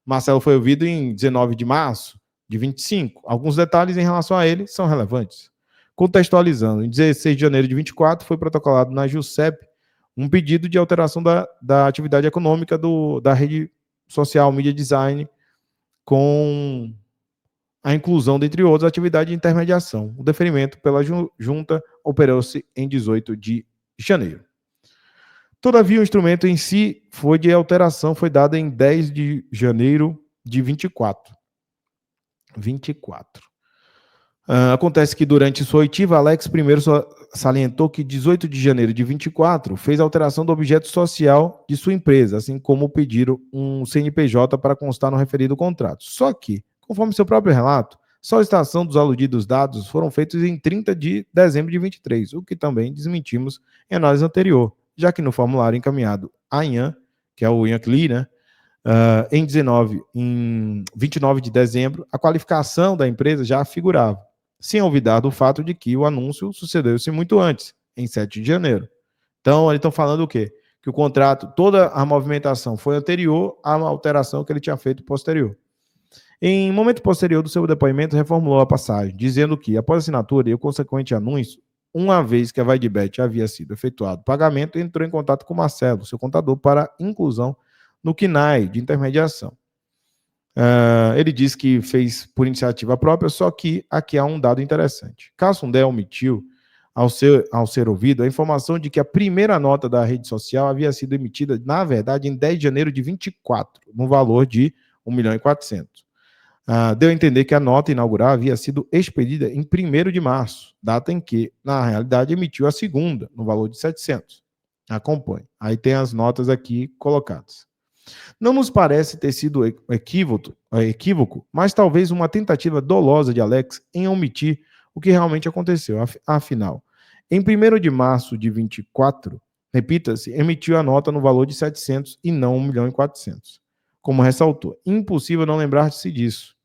Marcelo foi ouvido em 19 de março de 25. Alguns detalhes em relação a ele são relevantes. Contextualizando, em 16 de janeiro de 24, foi protocolado na JUSEP um pedido de alteração da atividade econômica da rede social Media Design com a inclusão, dentre outros, da atividade de intermediação. O deferimento pela junta operou-se em 18 de janeiro. Todavia, o instrumento em si foi de alteração, foi dado em 10 de janeiro de 24. Acontece que durante sua oitiva, Alex primeiro salientou que 18 de janeiro de 24 fez alteração do objeto social de sua empresa, assim como pediram um CNPJ para constar no referido contrato. Só que, conforme seu próprio relato, solicitação dos aludidos dados foram feitos em 30 de dezembro de 23, o que também desmentimos em análise anterior, já que no formulário encaminhado a Ian, que é o Ian Clee, né, em 29 de dezembro, a qualificação da empresa já figurava, sem olvidar do fato de que o anúncio sucedeu-se muito antes, em 7 de janeiro. Então, eles estão falando o quê? Que o contrato, toda a movimentação foi anterior à alteração que ele tinha feito posterior. Em momento posterior do seu depoimento, reformulou a passagem, dizendo que, após a assinatura e o consequente anúncio, uma vez que a Vadibet havia sido efetuado o pagamento, entrou em contato com Marcelo, seu contador, para inclusão no KNAI de intermediação. Ele diz que fez por iniciativa própria, só que aqui há um dado interessante. Cassundé omitiu, ao ser ouvido, a informação de que a primeira nota da rede social havia sido emitida, na verdade, em 10 de janeiro de 24, no valor de 1.400.000. Deu a entender que a nota inaugural havia sido expedida em 1º de março, data em que, na realidade, emitiu a segunda, no valor de 700. Acompanhe. Aí tem as notas aqui colocadas. Não nos parece ter sido equívoco, mas talvez uma tentativa dolosa de Alex em omitir o que realmente aconteceu. Afinal, em 1º de março de 24, repita-se, emitiu a nota no valor de 700 e não 1.400.000. Como ressaltou, impossível não lembrar-se disso.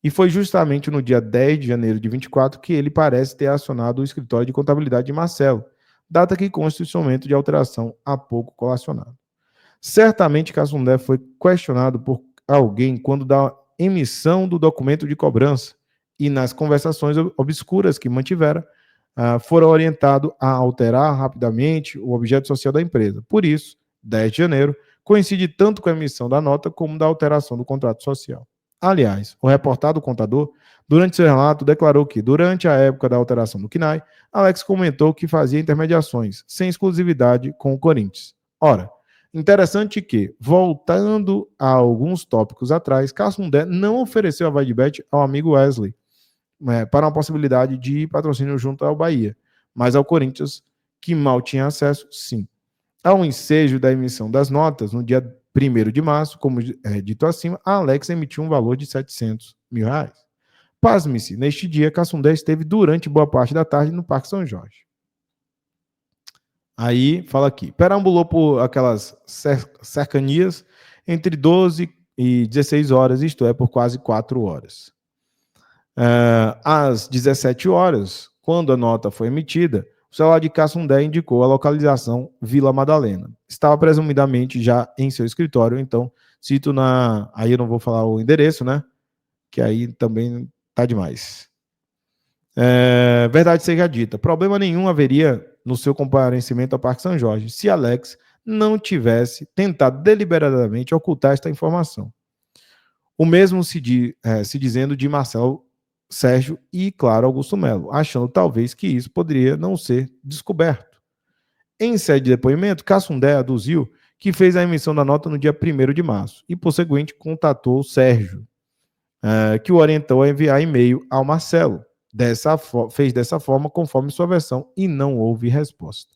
E foi justamente no dia 10 de janeiro de 24 que ele parece ter acionado o escritório de contabilidade de Marcelo, data que consta o instrumento de alteração há pouco colacionado. Certamente Cassundé foi questionado por alguém quando da emissão do documento de cobrança e nas conversações obscuras que mantivera, foram orientados a alterar rapidamente o objeto social da empresa. Por isso, 10 de janeiro coincide tanto com a emissão da nota como da alteração do contrato social. Aliás, o reportado contador, durante seu relato, declarou que, durante a época da alteração do KNAI, Alex comentou que fazia intermediações, sem exclusividade com o Corinthians. Ora, Interessante que, voltando a alguns tópicos atrás, Cassundé não ofereceu a Vaidbet ao amigo Wesley para uma possibilidade de patrocínio junto ao Bahia, mas ao Corinthians, que mal tinha acesso, sim. Ao ensejo da emissão das notas, no dia 1º de março, como dito acima, a Alex emitiu um valor de R$700 mil. Pasme-se, neste dia, Cassundé esteve durante boa parte da tarde no Parque São Jorge. Aí, fala aqui, perambulou por aquelas cercanias entre 12 e 16 horas, isto é, por quase 4 horas. Às 17 horas, quando a nota foi emitida, o celular de Cassundé indicou a localização Vila Madalena. Estava presumidamente já em seu escritório, então cito aí eu não vou falar o endereço, né? Que aí também tá demais. Verdade seja dita, problema nenhum haveria no seu comparecimento ao Parque São Jorge se Alex não tivesse tentado deliberadamente ocultar esta informação. O mesmo se dizendo de Marcelo Sérgio e, claro, Augusto Melo, achando talvez que isso poderia não ser descoberto. Em sede de depoimento, Cassundé aduziu que fez a emissão da nota no dia 1º de março e, por seguinte, contatou Sérgio, que o orientou a enviar e-mail ao Marcelo. Fez dessa forma, conforme sua versão, e não houve resposta.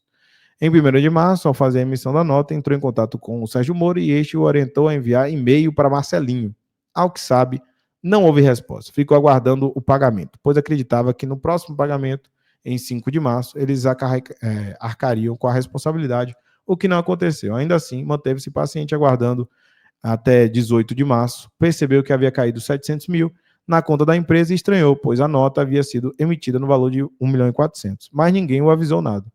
Em 1º de março, ao fazer a emissão da nota, entrou em contato com o Sérgio Moro e este o orientou a enviar e-mail para Marcelinho. Ao que sabe, não houve resposta. Ficou aguardando o pagamento, pois acreditava que no próximo pagamento, em 5 de março, eles arcariam com a responsabilidade, o que não aconteceu. Ainda assim, manteve-se paciente aguardando até 18 de março, percebeu que havia caído 700 mil na conta da empresa e estranhou, pois a nota havia sido emitida no valor de 1.400.000, mas ninguém o avisou nada.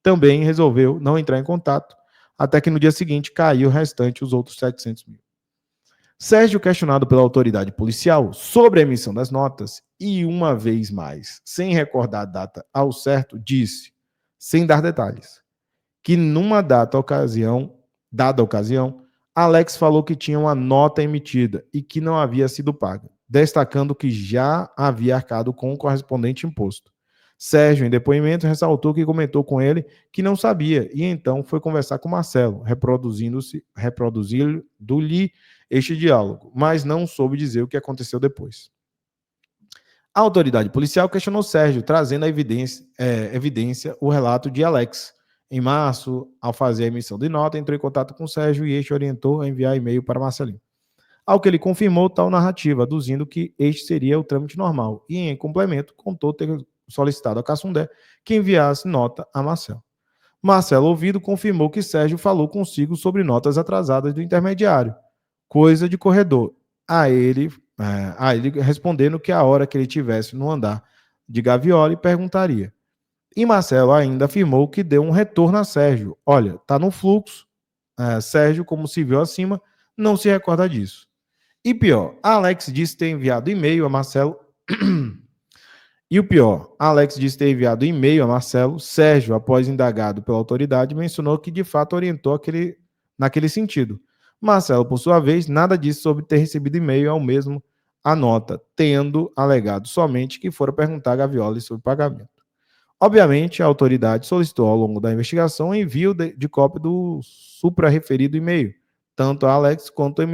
Também resolveu não entrar em contato, até que no dia seguinte caiu o restante, os outros 700 mil. Sérgio, questionado pela autoridade policial sobre a emissão das notas, e uma vez mais, sem recordar a data ao certo, disse, sem dar detalhes, que numa dada ocasião, Alex falou que tinha uma nota emitida e que não havia sido paga, destacando que já havia arcado com o correspondente imposto. Sérgio, em depoimento, ressaltou que comentou com ele que não sabia e então foi conversar com Marcelo, reproduzindo-lhe este diálogo, mas não soube dizer o que aconteceu depois. A autoridade policial questionou Sérgio, trazendo a evidência o relato de Alex. Em março, ao fazer a emissão de nota, entrou em contato com Sérgio e este orientou a enviar e-mail para Marcelinho. Ao que ele confirmou tal narrativa, aduzindo que este seria o trâmite normal e, em complemento, contou ter solicitado a Cassundé que enviasse nota a Marcelo. Marcelo, ouvido, confirmou que Sérgio falou consigo sobre notas atrasadas do intermediário, coisa de corredor. A ele respondendo que a hora que ele estivesse no andar de Gavioli, perguntaria. E Marcelo ainda afirmou que deu um retorno a Sérgio. Olha, tá no fluxo. Sérgio, como se viu acima, não se recorda disso. E pior, Alex disse ter enviado e-mail a Marcelo. E o pior, Alex disse ter enviado e-mail a Marcelo. Sérgio, após indagado pela autoridade, mencionou que de fato orientou naquele sentido. Marcelo, por sua vez, nada disse sobre ter recebido e-mail ao mesmo a nota, tendo alegado somente que fora perguntar a Gavioli sobre o pagamento. Obviamente, a autoridade solicitou ao longo da investigação o envio de cópia do supra-referido e-mail, tanto a Alex quanto ao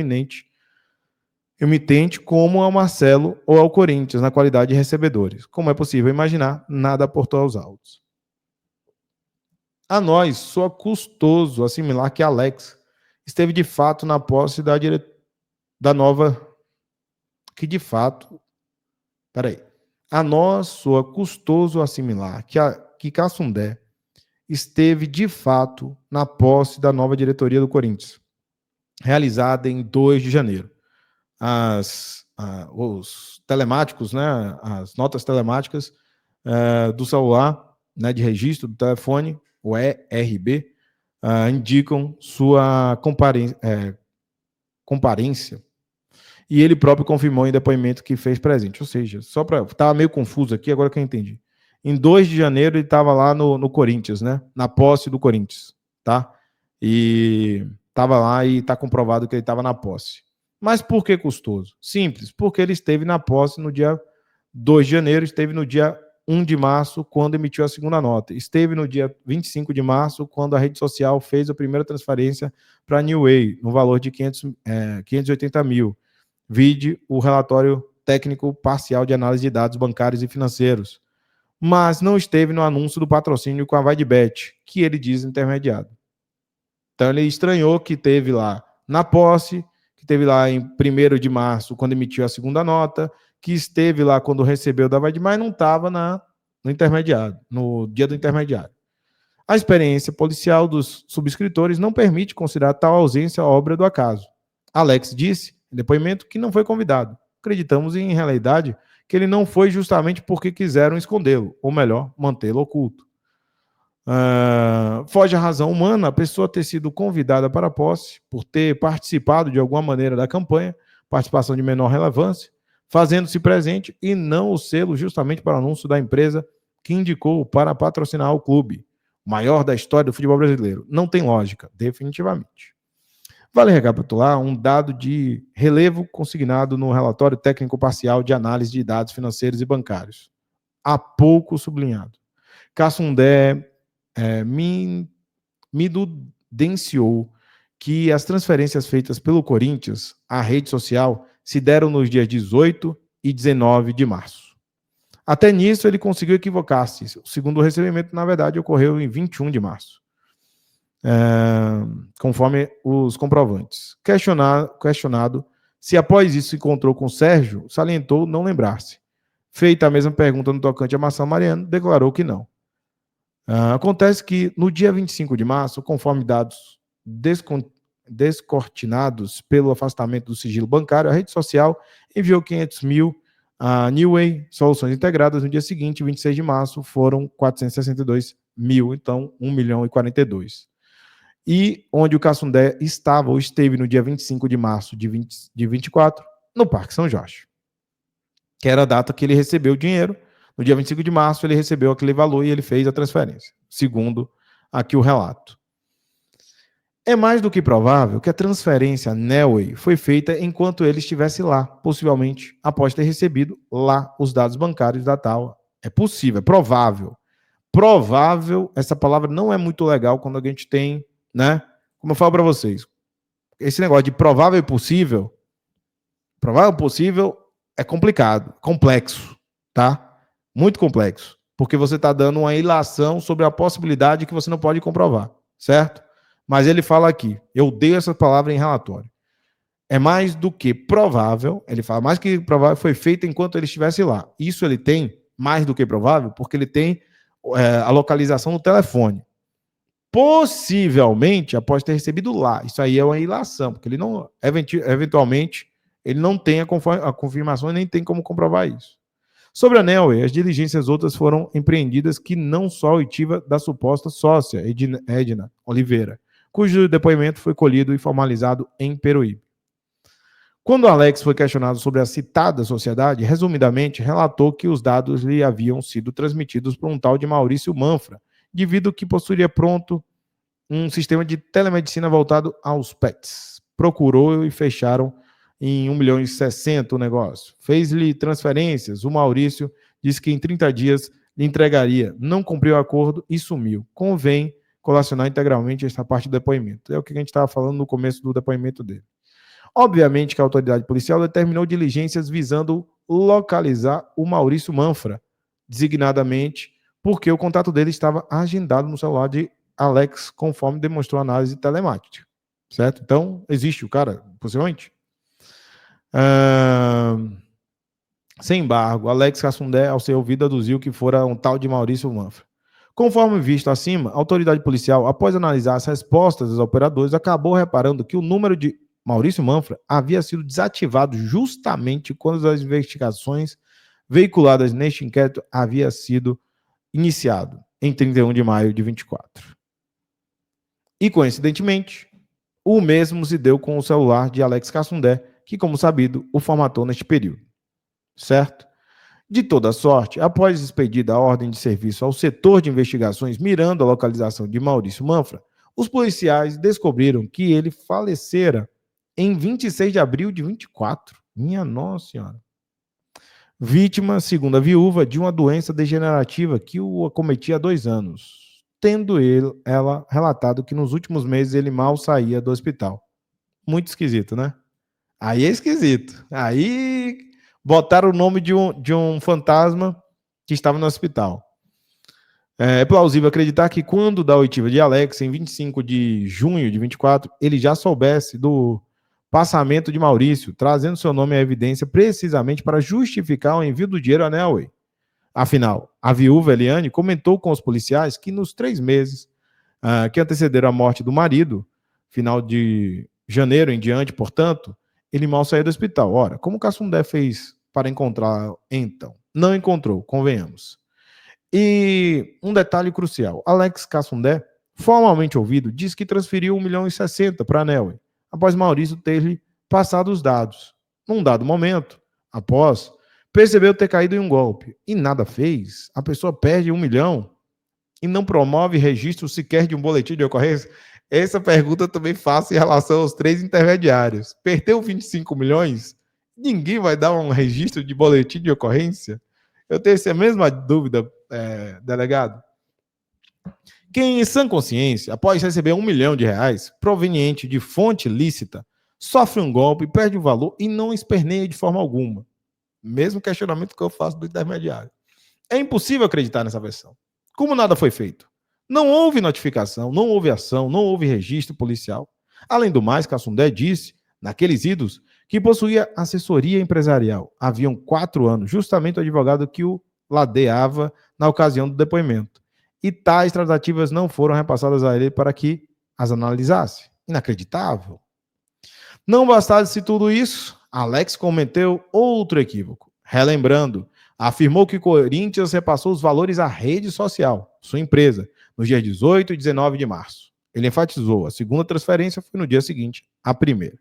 emitente como ao Marcelo ou ao Corinthians, na qualidade de recebedores. Como é possível imaginar, nada aportou aos autos. A nós soa custoso assimilar que Alex esteve de fato na posse da nova... Que de fato... A nós soa custoso assimilar que Cassundé esteve de fato na posse da nova diretoria do Corinthians, realizada em 2 de janeiro. Os telemáticos, né, as notas telemáticas do celular, né, de registro do telefone, o ERB, indicam sua comparência. E ele próprio confirmou em depoimento que fez presente. Ou seja, estava meio confuso aqui, agora que eu entendi. Em 2 de janeiro ele estava lá no Corinthians, né? Na posse do Corinthians, tá? E estava lá e está comprovado que ele estava na posse. Mas por que custoso? Simples, porque ele esteve na posse no dia 2 de janeiro, esteve no dia 1 de março, quando emitiu a segunda nota. Esteve no dia 25 de março, quando a rede social fez a primeira transferência para a New Way, no valor de 580 mil. Vide o relatório técnico parcial de análise de dados bancários e financeiros. Mas não esteve no anúncio do patrocínio com a VideBet, que ele diz intermediado. Então ele estranhou que teve lá na posse, que teve lá em 1º de março, quando emitiu a segunda nota, que esteve lá quando recebeu da VideBet, mas não estava no intermediário, no dia do intermediário. A experiência policial dos subscritores não permite considerar tal ausência obra do acaso. Alex disse, em depoimento, que não foi convidado. Acreditamos, em realidade, que ele não foi justamente porque quiseram escondê-lo, ou melhor, mantê-lo oculto. Foge à razão humana a pessoa ter sido convidada para a posse, por ter participado de alguma maneira da campanha, participação de menor relevância, fazendo-se presente e não o selo justamente para o anúncio da empresa que indicou para patrocinar o clube, maior da história do futebol brasileiro. Não tem lógica, definitivamente. Vale recapitular um dado de relevo consignado no relatório técnico parcial de análise de dados financeiros e bancários. Há pouco sublinhado. Cassundé me evidenciou que as transferências feitas pelo Corinthians à rede social se deram nos dias 18 e 19 de março. Até nisso, ele conseguiu equivocar-se. O segundo recebimento, na verdade, ocorreu em 21 de março. Conforme os comprovantes. Questionado se após isso se encontrou com Sérgio, salientou não lembrar-se. Feita a mesma pergunta no tocante a Marcelo Mariano, declarou que não. Acontece que no dia 25 de março, conforme dados descortinados pelo afastamento do sigilo bancário, a rede social enviou 500 mil a New Way Soluções Integradas. No dia seguinte, 26 de março, foram 462 mil, então 1 milhão e 42. E onde o Cassundé estava ou esteve no dia 25 de março de 24, no Parque São Jorge, que era a data que ele recebeu o dinheiro. No dia 25 de março, ele recebeu aquele valor e ele fez a transferência, segundo aqui o relato. É mais do que provável que a transferência Nelway foi feita enquanto ele estivesse lá, possivelmente após ter recebido lá os dados bancários da tal. É possível, é provável. Provável, essa palavra não é muito legal quando a gente tem, né? Como eu falo para vocês, esse negócio de provável e possível é complicado, complexo, tá? Muito complexo, porque você está dando uma ilação sobre a possibilidade que você não pode comprovar, certo? Mas ele fala aqui, eu dei essa palavra em relatório. É mais do que provável, ele fala, mais que provável foi feito enquanto ele estivesse lá. Isso ele tem, mais do que provável, porque ele tem a localização no telefone. Possivelmente, após ter recebido lá. Isso aí é uma ilação, porque ele não, eventualmente, ele não tem a confirmação e nem tem como comprovar isso. Sobre a Nelway, as diligências outras foram empreendidas que não só a oitiva da suposta sócia, Edna Oliveira, cujo depoimento foi colhido e formalizado em Peruíbe. Quando Alex foi questionado sobre a citada sociedade, resumidamente relatou que os dados lhe haviam sido transmitidos por um tal de Maurício Manfra, devido que possuía pronto um sistema de telemedicina voltado aos pets. Procurou e fecharam em 1.060.000 o negócio. Fez-lhe transferências. O Maurício disse que em 30 dias lhe entregaria. Não cumpriu o acordo e sumiu. Convém colacionar integralmente esta parte do depoimento. É o que a gente estava falando no começo do depoimento dele. Obviamente que a autoridade policial determinou diligências visando localizar o Maurício Manfra, designadamente porque o contato dele estava agendado no celular de Alex, conforme demonstrou a análise telemática. Certo? Então, existe o cara, possivelmente. Sem embargo, Alex Cassundé, ao ser ouvido, aduziu que fora um tal de Maurício Manfra. Conforme visto acima, a autoridade policial, após analisar as respostas dos operadores, acabou reparando que o número de Maurício Manfra havia sido desativado justamente quando as investigações veiculadas neste inquérito havia sido iniciado em 31 de maio de 24. E, coincidentemente, o mesmo se deu com o celular de Alex Cassundé, que, como sabido, o formatou neste período. Certo? De toda sorte, após expedida a ordem de serviço ao setor de investigações mirando a localização de Maurício Manfra, os policiais descobriram que ele falecera em 26 de abril de 24. Minha Nossa Senhora. Vítima, segundo a viúva, de uma doença degenerativa que o acometia há 2 anos, tendo ela relatado que nos últimos meses ele mal saía do hospital. Muito esquisito, né? Aí é esquisito. Aí botaram o nome de um fantasma que estava no hospital. É plausível acreditar que quando da oitiva de Alex, em 25 de junho de 24, ele já soubesse do passamento de Maurício, trazendo seu nome à evidência precisamente para justificar o envio do dinheiro a Nelway. Afinal, a viúva Eliane comentou com os policiais que nos 3 meses que antecederam a morte do marido, final de janeiro em diante, portanto, ele mal saiu do hospital. Ora, como Cassundé fez para encontrá-lo então? Não encontrou, convenhamos. E um detalhe crucial: Alex Cassundé, formalmente ouvido, diz que transferiu 1,60 milhão para a Nelway, após Maurício ter-lhe passado os dados. Num dado momento, após, percebeu ter caído em um golpe e nada fez. A pessoa perde 1 milhão e não promove registro sequer de um boletim de ocorrência? Essa pergunta eu também faço em relação aos 3 intermediários. Perdeu 25 milhões? Ninguém vai dar um registro de boletim de ocorrência? Eu tenho essa mesma dúvida, delegado. Quem, em sã consciência, após receber R$1 milhão proveniente de fonte lícita, sofre um golpe, perde o valor e não esperneia de forma alguma. Mesmo questionamento que eu faço do intermediário. É impossível acreditar nessa versão. Como nada foi feito? Não houve notificação, não houve ação, não houve registro policial. Além do mais, Cassundé disse, naqueles idos, que possuía assessoria empresarial. Haviam 4 anos, justamente o advogado que o ladeava na ocasião do depoimento. E tais tratativas não foram repassadas a ele para que as analisasse. Inacreditável. Não bastasse tudo isso, Alex cometeu outro equívoco. Relembrando, afirmou que Corinthians repassou os valores à rede social, sua empresa, nos dias 18 e 19 de março. Ele enfatizou, a segunda transferência foi no dia seguinte, a primeira.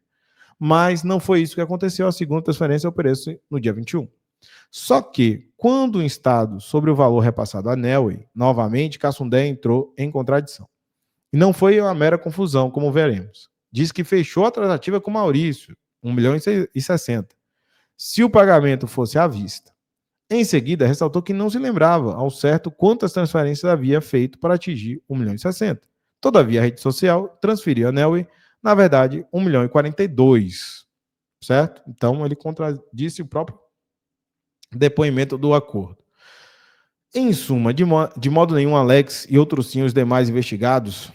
Mas não foi isso que aconteceu, a segunda transferência ocorreu no dia 21. Só que, quando instado sobre o valor repassado a Nelway, novamente, Cassundé entrou em contradição. E não foi uma mera confusão, como veremos. Diz que fechou a tratativa com Maurício, 1,60 milhão, se o pagamento fosse à vista. Em seguida, ressaltou que não se lembrava ao certo quantas transferências havia feito para atingir 1,60 milhão. Todavia, a rede social transferiu a Nelway, na verdade, 1,42 milhão, certo? Então, ele contradisse o próprio depoimento do acordo. Em suma, de modo nenhum, Alex e outros sim, os demais investigados,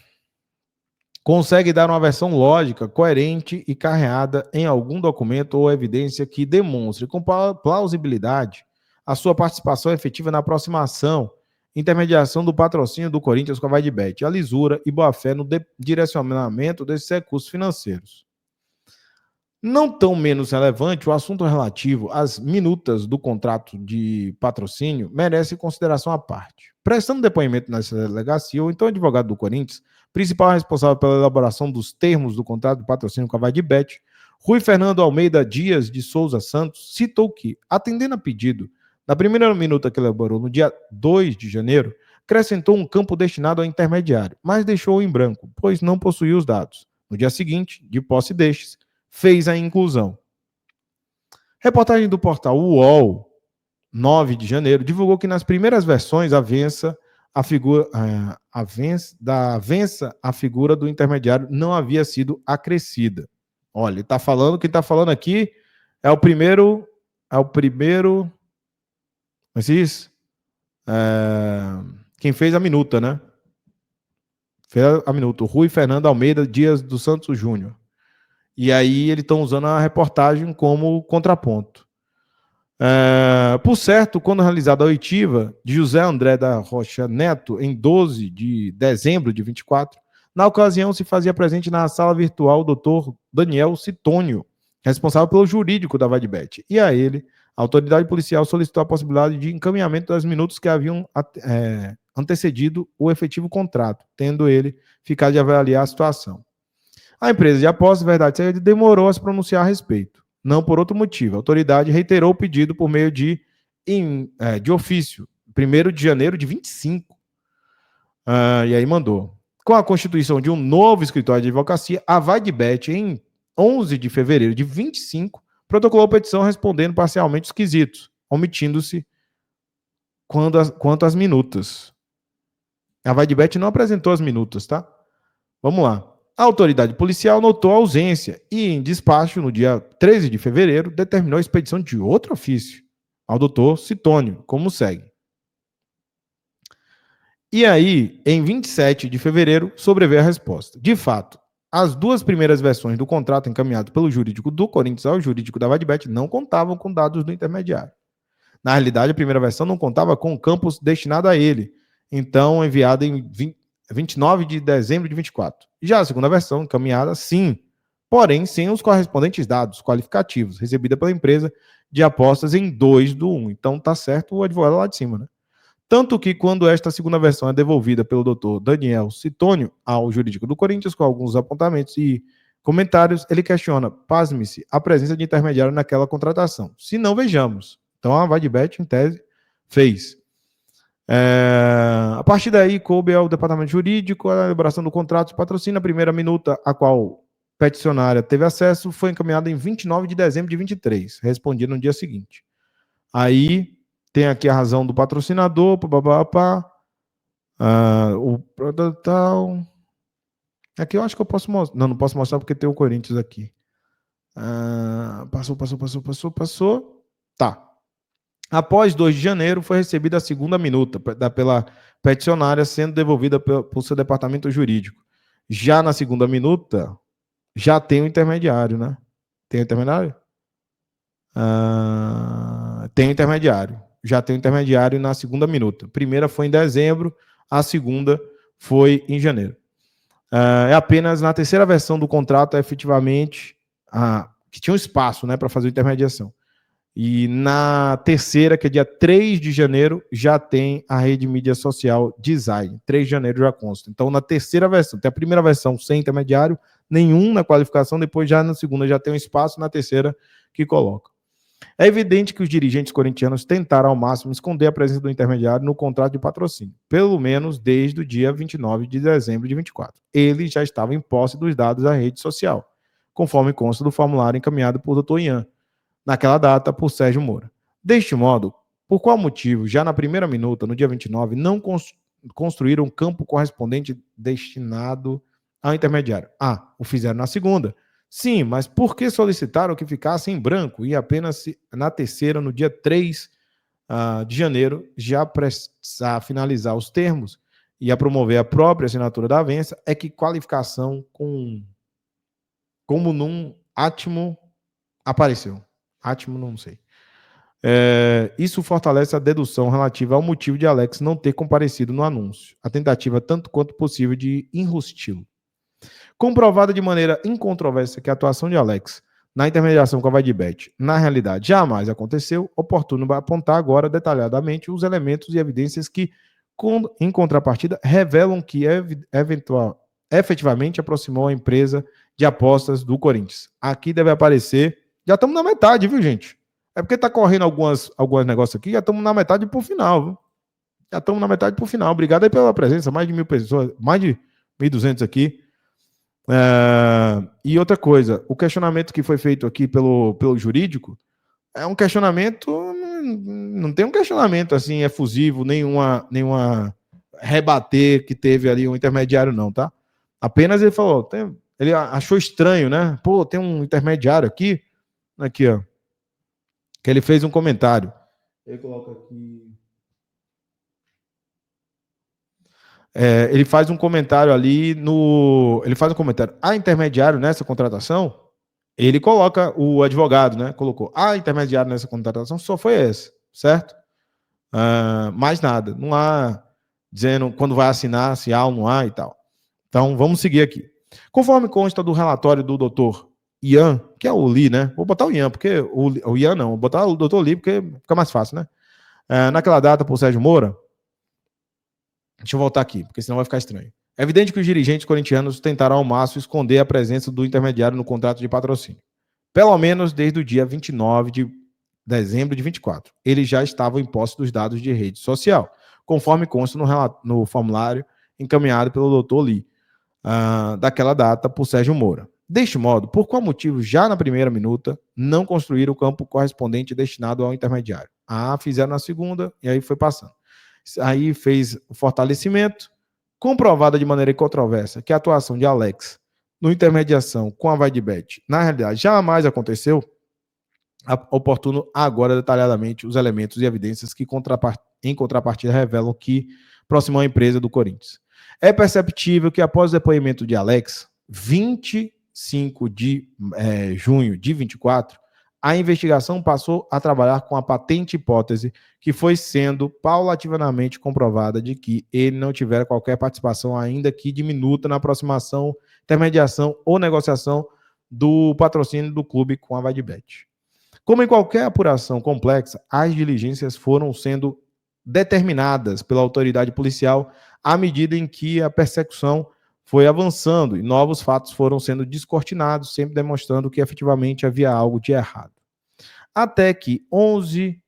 consegue dar uma versão lógica, coerente e carreada em algum documento ou evidência que demonstre com plausibilidade a sua participação efetiva na aproximação, intermediação do patrocínio do Corinthians com a Vaidbet, a lisura e boa-fé no direcionamento desses recursos financeiros. Não tão menos relevante, o assunto relativo às minutas do contrato de patrocínio merece consideração à parte. Prestando depoimento nessa delegacia, o então advogado do Corinthians, principal responsável pela elaboração dos termos do contrato de patrocínio com a Vaidbet, Rui Fernando Almeida Dias de Souza Santos, citou que, atendendo a pedido, na primeira minuta que elaborou no dia 2 de janeiro, acrescentou um campo destinado ao intermediário, mas deixou-o em branco, pois não possuía os dados. No dia seguinte, de posse destes, fez a inclusão. Reportagem do portal UOL, 9 de janeiro, divulgou que nas primeiras versões a figura do intermediário não havia sido acrescida. Olha, quem está falando aqui é o primeiro, quem fez a minuta, né? Fez a minuta, o Rui Fernando Almeida Dias dos Santos Júnior. E aí eles estão usando a reportagem como contraponto. Por certo, quando realizada a oitiva de José André da Rocha Neto, em 12 de dezembro de 24, na ocasião se fazia presente na sala virtual o doutor Daniel Citônio, responsável pelo jurídico da Vaidbet. E a ele, a autoridade policial solicitou a possibilidade de encaminhamento das minutos que haviam antecedido o efetivo contrato, tendo ele ficado de avaliar a situação. A empresa de apostas, verdade seja, demorou a se pronunciar a respeito. Não por outro motivo. A autoridade reiterou o pedido por meio de ofício, 1º de janeiro de 25. E aí mandou. Com a constituição de um novo escritório de advocacia, a Vaidbet, em 11 de fevereiro de 25, protocolou petição respondendo parcialmente os quesitos. omitindo-se quanto às minutas. A Vadibet não apresentou as minutas, tá? Vamos lá. A autoridade policial notou a ausência e, em despacho, no dia 13 de fevereiro, determinou a expedição de outro ofício ao doutor Citônio, como segue. E aí, em 27 de fevereiro, sobreveio a resposta. De fato, as duas primeiras versões do contrato encaminhado pelo jurídico do Corinthians ao jurídico da Vadibet não contavam com dados do intermediário. Na realidade, a primeira versão não contava com o campus destinado a ele, então enviada em 29 de dezembro de 24. Já a segunda versão, encaminhada, sim, porém sem os correspondentes dados qualificativos, recebida pela empresa de apostas em 2/1. Então tá certo o advogado lá de cima, né? Tanto que quando esta segunda versão é devolvida pelo doutor Daniel Citônio ao jurídico do Corinthians, com alguns apontamentos e comentários, ele questiona, pasme-se, a presença de intermediário naquela contratação. Se não, vejamos. Então a Vadibet, em tese, fez. A partir daí, coube ao departamento jurídico a elaboração do contrato de patrocínio. A primeira minuta a qual peticionária teve acesso foi encaminhada em 29 de dezembro de 23, respondida no dia seguinte. Aí tem aqui a razão do patrocinador, o tal. Aqui eu acho que eu posso mostrar. Não posso mostrar porque tem o Corinthians aqui. Passou. Tá. Após 2 de janeiro, foi recebida a segunda minuta pela peticionária, sendo devolvida por seu departamento jurídico. Já na segunda minuta, já tem o intermediário, né? Tem o intermediário? Tem o intermediário. Já tem o intermediário na segunda minuta. A primeira foi em dezembro, a segunda foi em janeiro. É apenas na terceira versão do contrato, efetivamente, que tinha um espaço, né, para fazer a intermediação. E na terceira, que é dia 3 de janeiro, já tem a rede mídia social Design. 3 de janeiro já consta. Então, na terceira versão, tem a primeira versão sem intermediário, nenhum na qualificação, depois já na segunda já tem um espaço, na terceira que coloca. É evidente que os dirigentes corintianos tentaram ao máximo esconder a presença do intermediário no contrato de patrocínio, pelo menos desde o dia 29 de dezembro de 24. Ele já estava em posse dos dados da rede social, conforme consta do formulário encaminhado por Dr. Ian, naquela data, por Sérgio Moura. Deste modo, por qual motivo, já na primeira minuta, no dia 29, não construíram um campo correspondente destinado ao intermediário? O fizeram na segunda. Sim, mas por que solicitaram que ficasse em branco e apenas na terceira, no dia 3 de janeiro, já precisar finalizar os termos e a promover a própria assinatura da avença? É que qualificação como num átimo apareceu. Átimo, não sei. Isso fortalece a dedução relativa ao motivo de Alex não ter comparecido no anúncio. A tentativa, tanto quanto possível, de enrusti-lo. Comprovada de maneira incontroversa que a atuação de Alex na intermediação com a Vadibet, na realidade, jamais aconteceu, oportuno apontar agora detalhadamente os elementos e evidências que, em contrapartida, revelam que efetivamente aproximou a empresa de apostas do Corinthians. Aqui deve aparecer. Já estamos na metade, viu, gente? É porque tá correndo alguns negócios aqui, já estamos na metade pro final, viu? Já estamos na metade pro final. Obrigado aí pela presença, mais de 1.000 pessoas, mais de 1.200 aqui. E outra coisa, o questionamento que foi feito aqui pelo jurídico é um questionamento, não tem um questionamento assim efusivo, nenhuma rebater que teve ali um intermediário não, tá? Apenas ele falou, ele achou estranho, né? Pô, tem um intermediário aqui, ó, que ele fez um comentário. Ele coloca aqui. Ele faz um comentário ali ele faz um comentário. Há intermediário nessa contratação? Ele coloca o advogado, né? Colocou. Há intermediário nessa contratação? Só foi esse, certo? Mais nada. Não há dizendo quando vai assinar, se há ou não há e tal. Então, vamos seguir aqui. Conforme consta do relatório do doutor Ian, que é o Lee, né? Vou botar o Ian, porque o Ian não, vou botar o doutor Lee, porque fica mais fácil, né? Naquela data, por Sérgio Moura, deixa eu voltar aqui, porque senão vai ficar estranho. É evidente que os dirigentes corintianos tentaram ao máximo esconder a presença do intermediário no contrato de patrocínio. Pelo menos desde o dia 29 de dezembro de 24. Ele já estava em posse dos dados de rede social, conforme consta no formulário encaminhado pelo Dr. Lee, daquela data por Sérgio Moura. Deste modo, por qual motivo, já na primeira minuta, não construíram o campo correspondente destinado ao intermediário? Fizeram na segunda, e aí foi passando. Aí fez o fortalecimento, comprovada de maneira incontroversa que a atuação de Alex no intermediação com a Vaidbet, na realidade, jamais aconteceu. Oportuno agora detalhadamente os elementos e evidências que em contrapartida revelam que aproximou a empresa do Corinthians. É perceptível que após o depoimento de Alex, 25 de junho de 24, a investigação passou a trabalhar com a patente hipótese que foi sendo paulatinamente comprovada de que ele não tivera qualquer participação, ainda que diminuta, na aproximação, intermediação ou negociação do patrocínio do clube com a Vaidbet. Como em qualquer apuração complexa, as diligências foram sendo determinadas pela autoridade policial à medida em que a persecução foi avançando e novos fatos foram sendo descortinados, sempre demonstrando que efetivamente havia algo de errado. Até que 11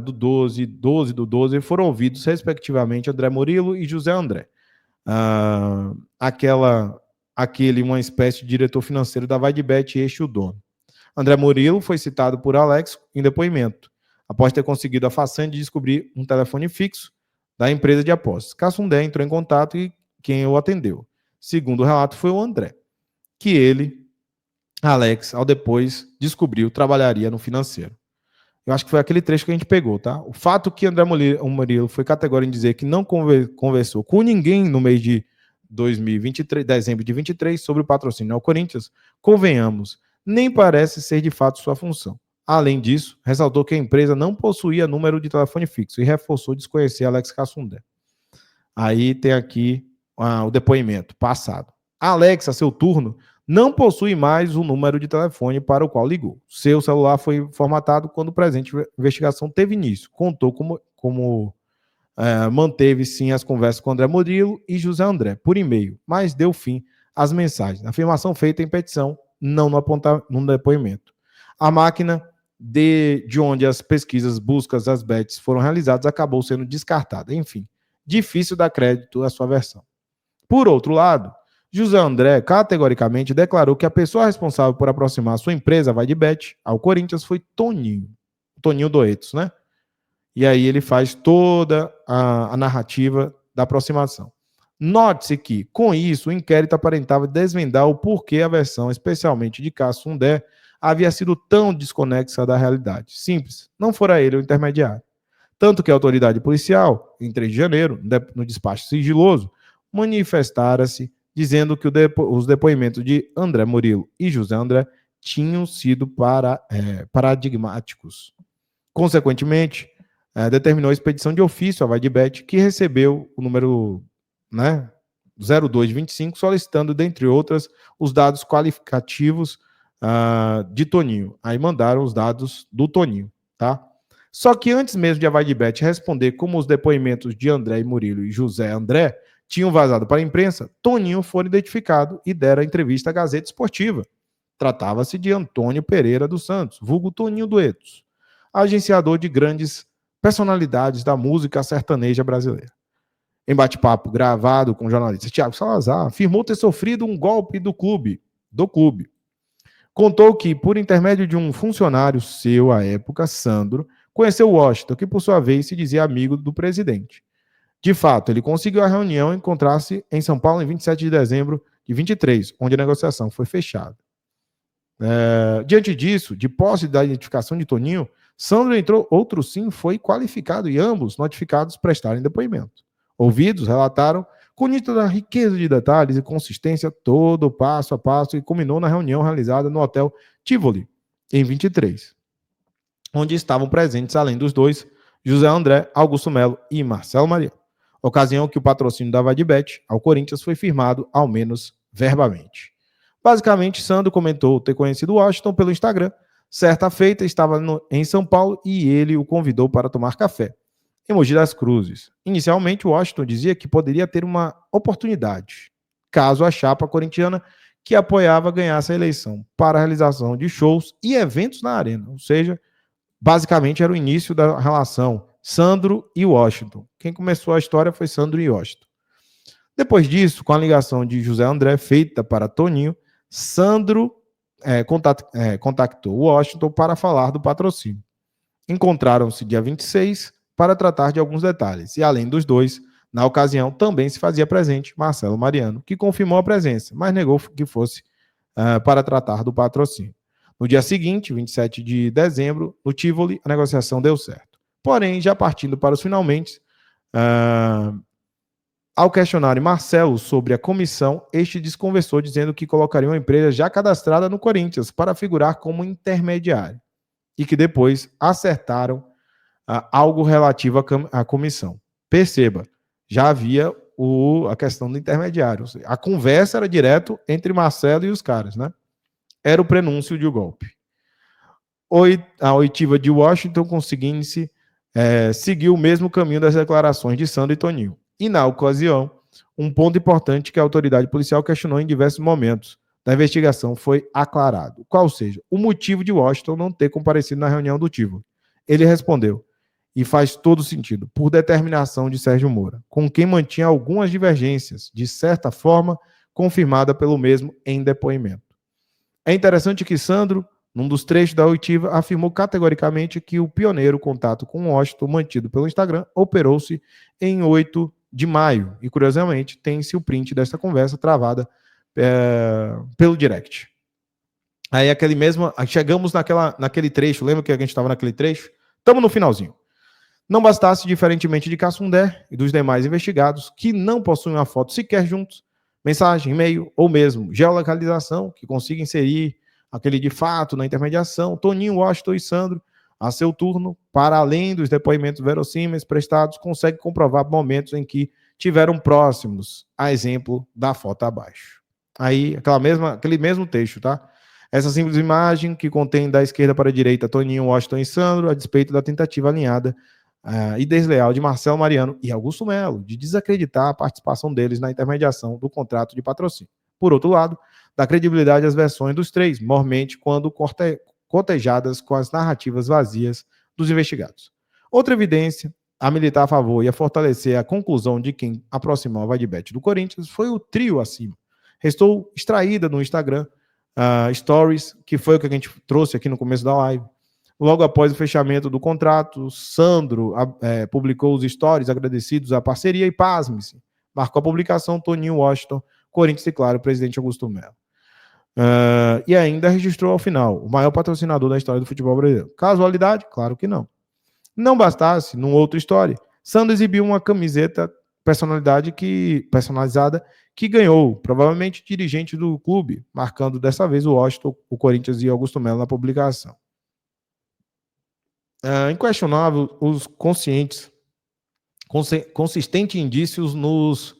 do 12, 12 do 12 foram ouvidos, respectivamente, André Murilo e José André. Uma espécie de diretor financeiro da Vaidbet e o dono. André Murilo foi citado por Alex em depoimento, após ter conseguido a façanha de descobrir um telefone fixo da empresa de apostas. Cassundé entrou em contato e quem o atendeu. Segundo o relato, foi o André, que ele, Alex, ao depois descobriu, trabalharia no financeiro. Eu acho que foi aquele trecho que a gente pegou, tá? O fato que André Murilo foi categórico em dizer que não conversou com ninguém no mês de 2023, dezembro de 23, sobre o patrocínio ao Corinthians, convenhamos, nem parece ser de fato sua função. Além disso, ressaltou que a empresa não possuía número de telefone fixo e reforçou desconhecer Alex Cassundé. Aí tem aqui o depoimento passado. Alex, a seu turno, não possui mais o número de telefone para o qual ligou. Seu celular foi formatado quando a presente investigação teve início. Contou como manteve sim as conversas com André Murilo e José André por e-mail, mas deu fim às mensagens. Afirmação feita em petição, não no depoimento. A máquina de onde as pesquisas, buscas, as bets foram realizadas acabou sendo descartada. Enfim, difícil dar crédito à sua versão. Por outro lado, José André categoricamente declarou que a pessoa responsável por aproximar sua empresa, a Vaidbet, ao Corinthians foi Toninho Doetos, né? E aí ele faz toda a narrativa da aproximação. Note-se que, com isso, o inquérito aparentava desvendar o porquê a versão, especialmente de Cassundé, havia sido tão desconexa da realidade. Simples, não fora ele o intermediário. Tanto que a autoridade policial, em 3 de janeiro, no despacho sigiloso, manifestara-se dizendo que os depoimentos de André Murilo e José André tinham sido paradigmáticos. Consequentemente, determinou a expedição de ofício à Vaidbet, que recebeu o número 0225, solicitando, dentre outras, os dados qualificativos de Toninho. Aí mandaram os dados do Toninho, tá? Só que antes mesmo de a Vaidbet responder como os depoimentos de André Murilo e José André tinham vazado para a imprensa, Toninho foi identificado e dera entrevista à Gazeta Esportiva. Tratava-se de Antônio Pereira dos Santos, vulgo Toninho Doetos, agenciador de grandes personalidades da música sertaneja brasileira. Em bate-papo gravado com o jornalista Tiago Salazar, afirmou ter sofrido um golpe do clube. Contou que, por intermédio de um funcionário seu à época, Sandro, conheceu Washington, que por sua vez se dizia amigo do presidente. De fato, ele conseguiu a reunião e encontrar-se em São Paulo em 27 de dezembro de 23, onde a negociação foi fechada. Diante disso, de posse da identificação de Toninho, Sandro entrou, outro sim foi qualificado e ambos notificados prestarem depoimento. Ouvidos, relataram com nítida riqueza de detalhes e consistência todo passo a passo e culminou na reunião realizada no Hotel Tivoli, em 23, onde estavam presentes, além dos dois, José André, Augusto Melo e Marcelo Maria. Ocasião que o patrocínio da Vaidbet ao Corinthians foi firmado, ao menos verbalmente. Basicamente, Sandro comentou ter conhecido Washington pelo Instagram. Certa feita, estava em São Paulo e ele o convidou para tomar café, em Mogi das Cruzes. Inicialmente, Washington dizia que poderia ter uma oportunidade, caso a chapa corintiana que apoiava ganhasse a eleição, para a realização de shows e eventos na arena. Ou seja, basicamente era o início da relação Sandro e Washington. Quem começou a história foi Sandro e Washington. Depois disso, com a ligação de José André feita para Toninho, Sandro contactou Washington para falar do patrocínio. Encontraram-se dia 26 para tratar de alguns detalhes, e além dos dois, na ocasião também se fazia presente Marcelo Mariano, que confirmou a presença, mas negou que fosse para tratar do patrocínio. No dia seguinte, 27 de dezembro, no Tivoli, a negociação deu certo. Porém, já partindo para os finalmente, ao questionar Marcelo sobre a comissão, este desconversou, dizendo que colocaria uma empresa já cadastrada no Corinthians para figurar como intermediário e que depois acertaram algo relativo à comissão. Perceba, já havia a questão do intermediário. A conversa era direto entre Marcelo e os caras, né? Era o prenúncio de um golpe. A oitiva de Washington, conseguindo-se, seguiu o mesmo caminho das declarações de Sandro e Toninho. E, na ocasião, um ponto importante que a autoridade policial questionou em diversos momentos da investigação foi aclarado. Qual seja, o motivo de Washington não ter comparecido na reunião do Tivoli. Ele respondeu, e faz todo sentido, por determinação de Sérgio Moura, com quem mantinha algumas divergências, de certa forma, confirmada pelo mesmo em depoimento. É interessante que Sandro, num dos trechos da oitiva, afirmou categoricamente que o pioneiro contato com Washington mantido pelo Instagram operou-se em 8 de maio. E, curiosamente, tem-se o print dessa conversa travada pelo direct. Aí, chegamos naquele trecho, lembra que a gente estava naquele trecho? Estamos no finalzinho. Não bastasse, diferentemente de Cassundé e dos demais investigados, que não possuem uma foto sequer juntos, mensagem, e-mail ou mesmo geolocalização, que consiga inserir aquele de fato na intermediação, Toninho, Washington e Sandro, a seu turno, para além dos depoimentos verossímeis prestados, consegue comprovar momentos em que tiveram próximos, a exemplo da foto abaixo. Aí, aquele mesmo texto, tá? Essa simples imagem que contém da esquerda para a direita Toninho, Washington e Sandro, a despeito da tentativa alinhada e desleal de Marcelo Mariano e Augusto Melo de desacreditar a participação deles na intermediação do contrato de patrocínio. Por outro lado, dá credibilidade às versões dos três, mormente quando cotejadas com as narrativas vazias dos investigados. Outra evidência a militar a favor e a fortalecer a conclusão de quem aproximou a Vadibet do Corinthians foi o trio acima. Restou extraída no Instagram Stories, que foi o que a gente trouxe aqui no começo da live. Logo após o fechamento do contrato, Sandro publicou os stories agradecidos à parceria e, pasme-se, marcou a publicação Toninho Washington, Corinthians e, claro, o presidente Augusto Melo. E ainda registrou ao final, o maior patrocinador da história do futebol brasileiro. Casualidade? Claro que não. Não bastasse, num outro story, Sandro exibiu uma camiseta personalizada que ganhou, provavelmente dirigente do clube, marcando dessa vez o Washington, o Corinthians e Augusto Melo na publicação. Inquestionável, os consistentes indícios nos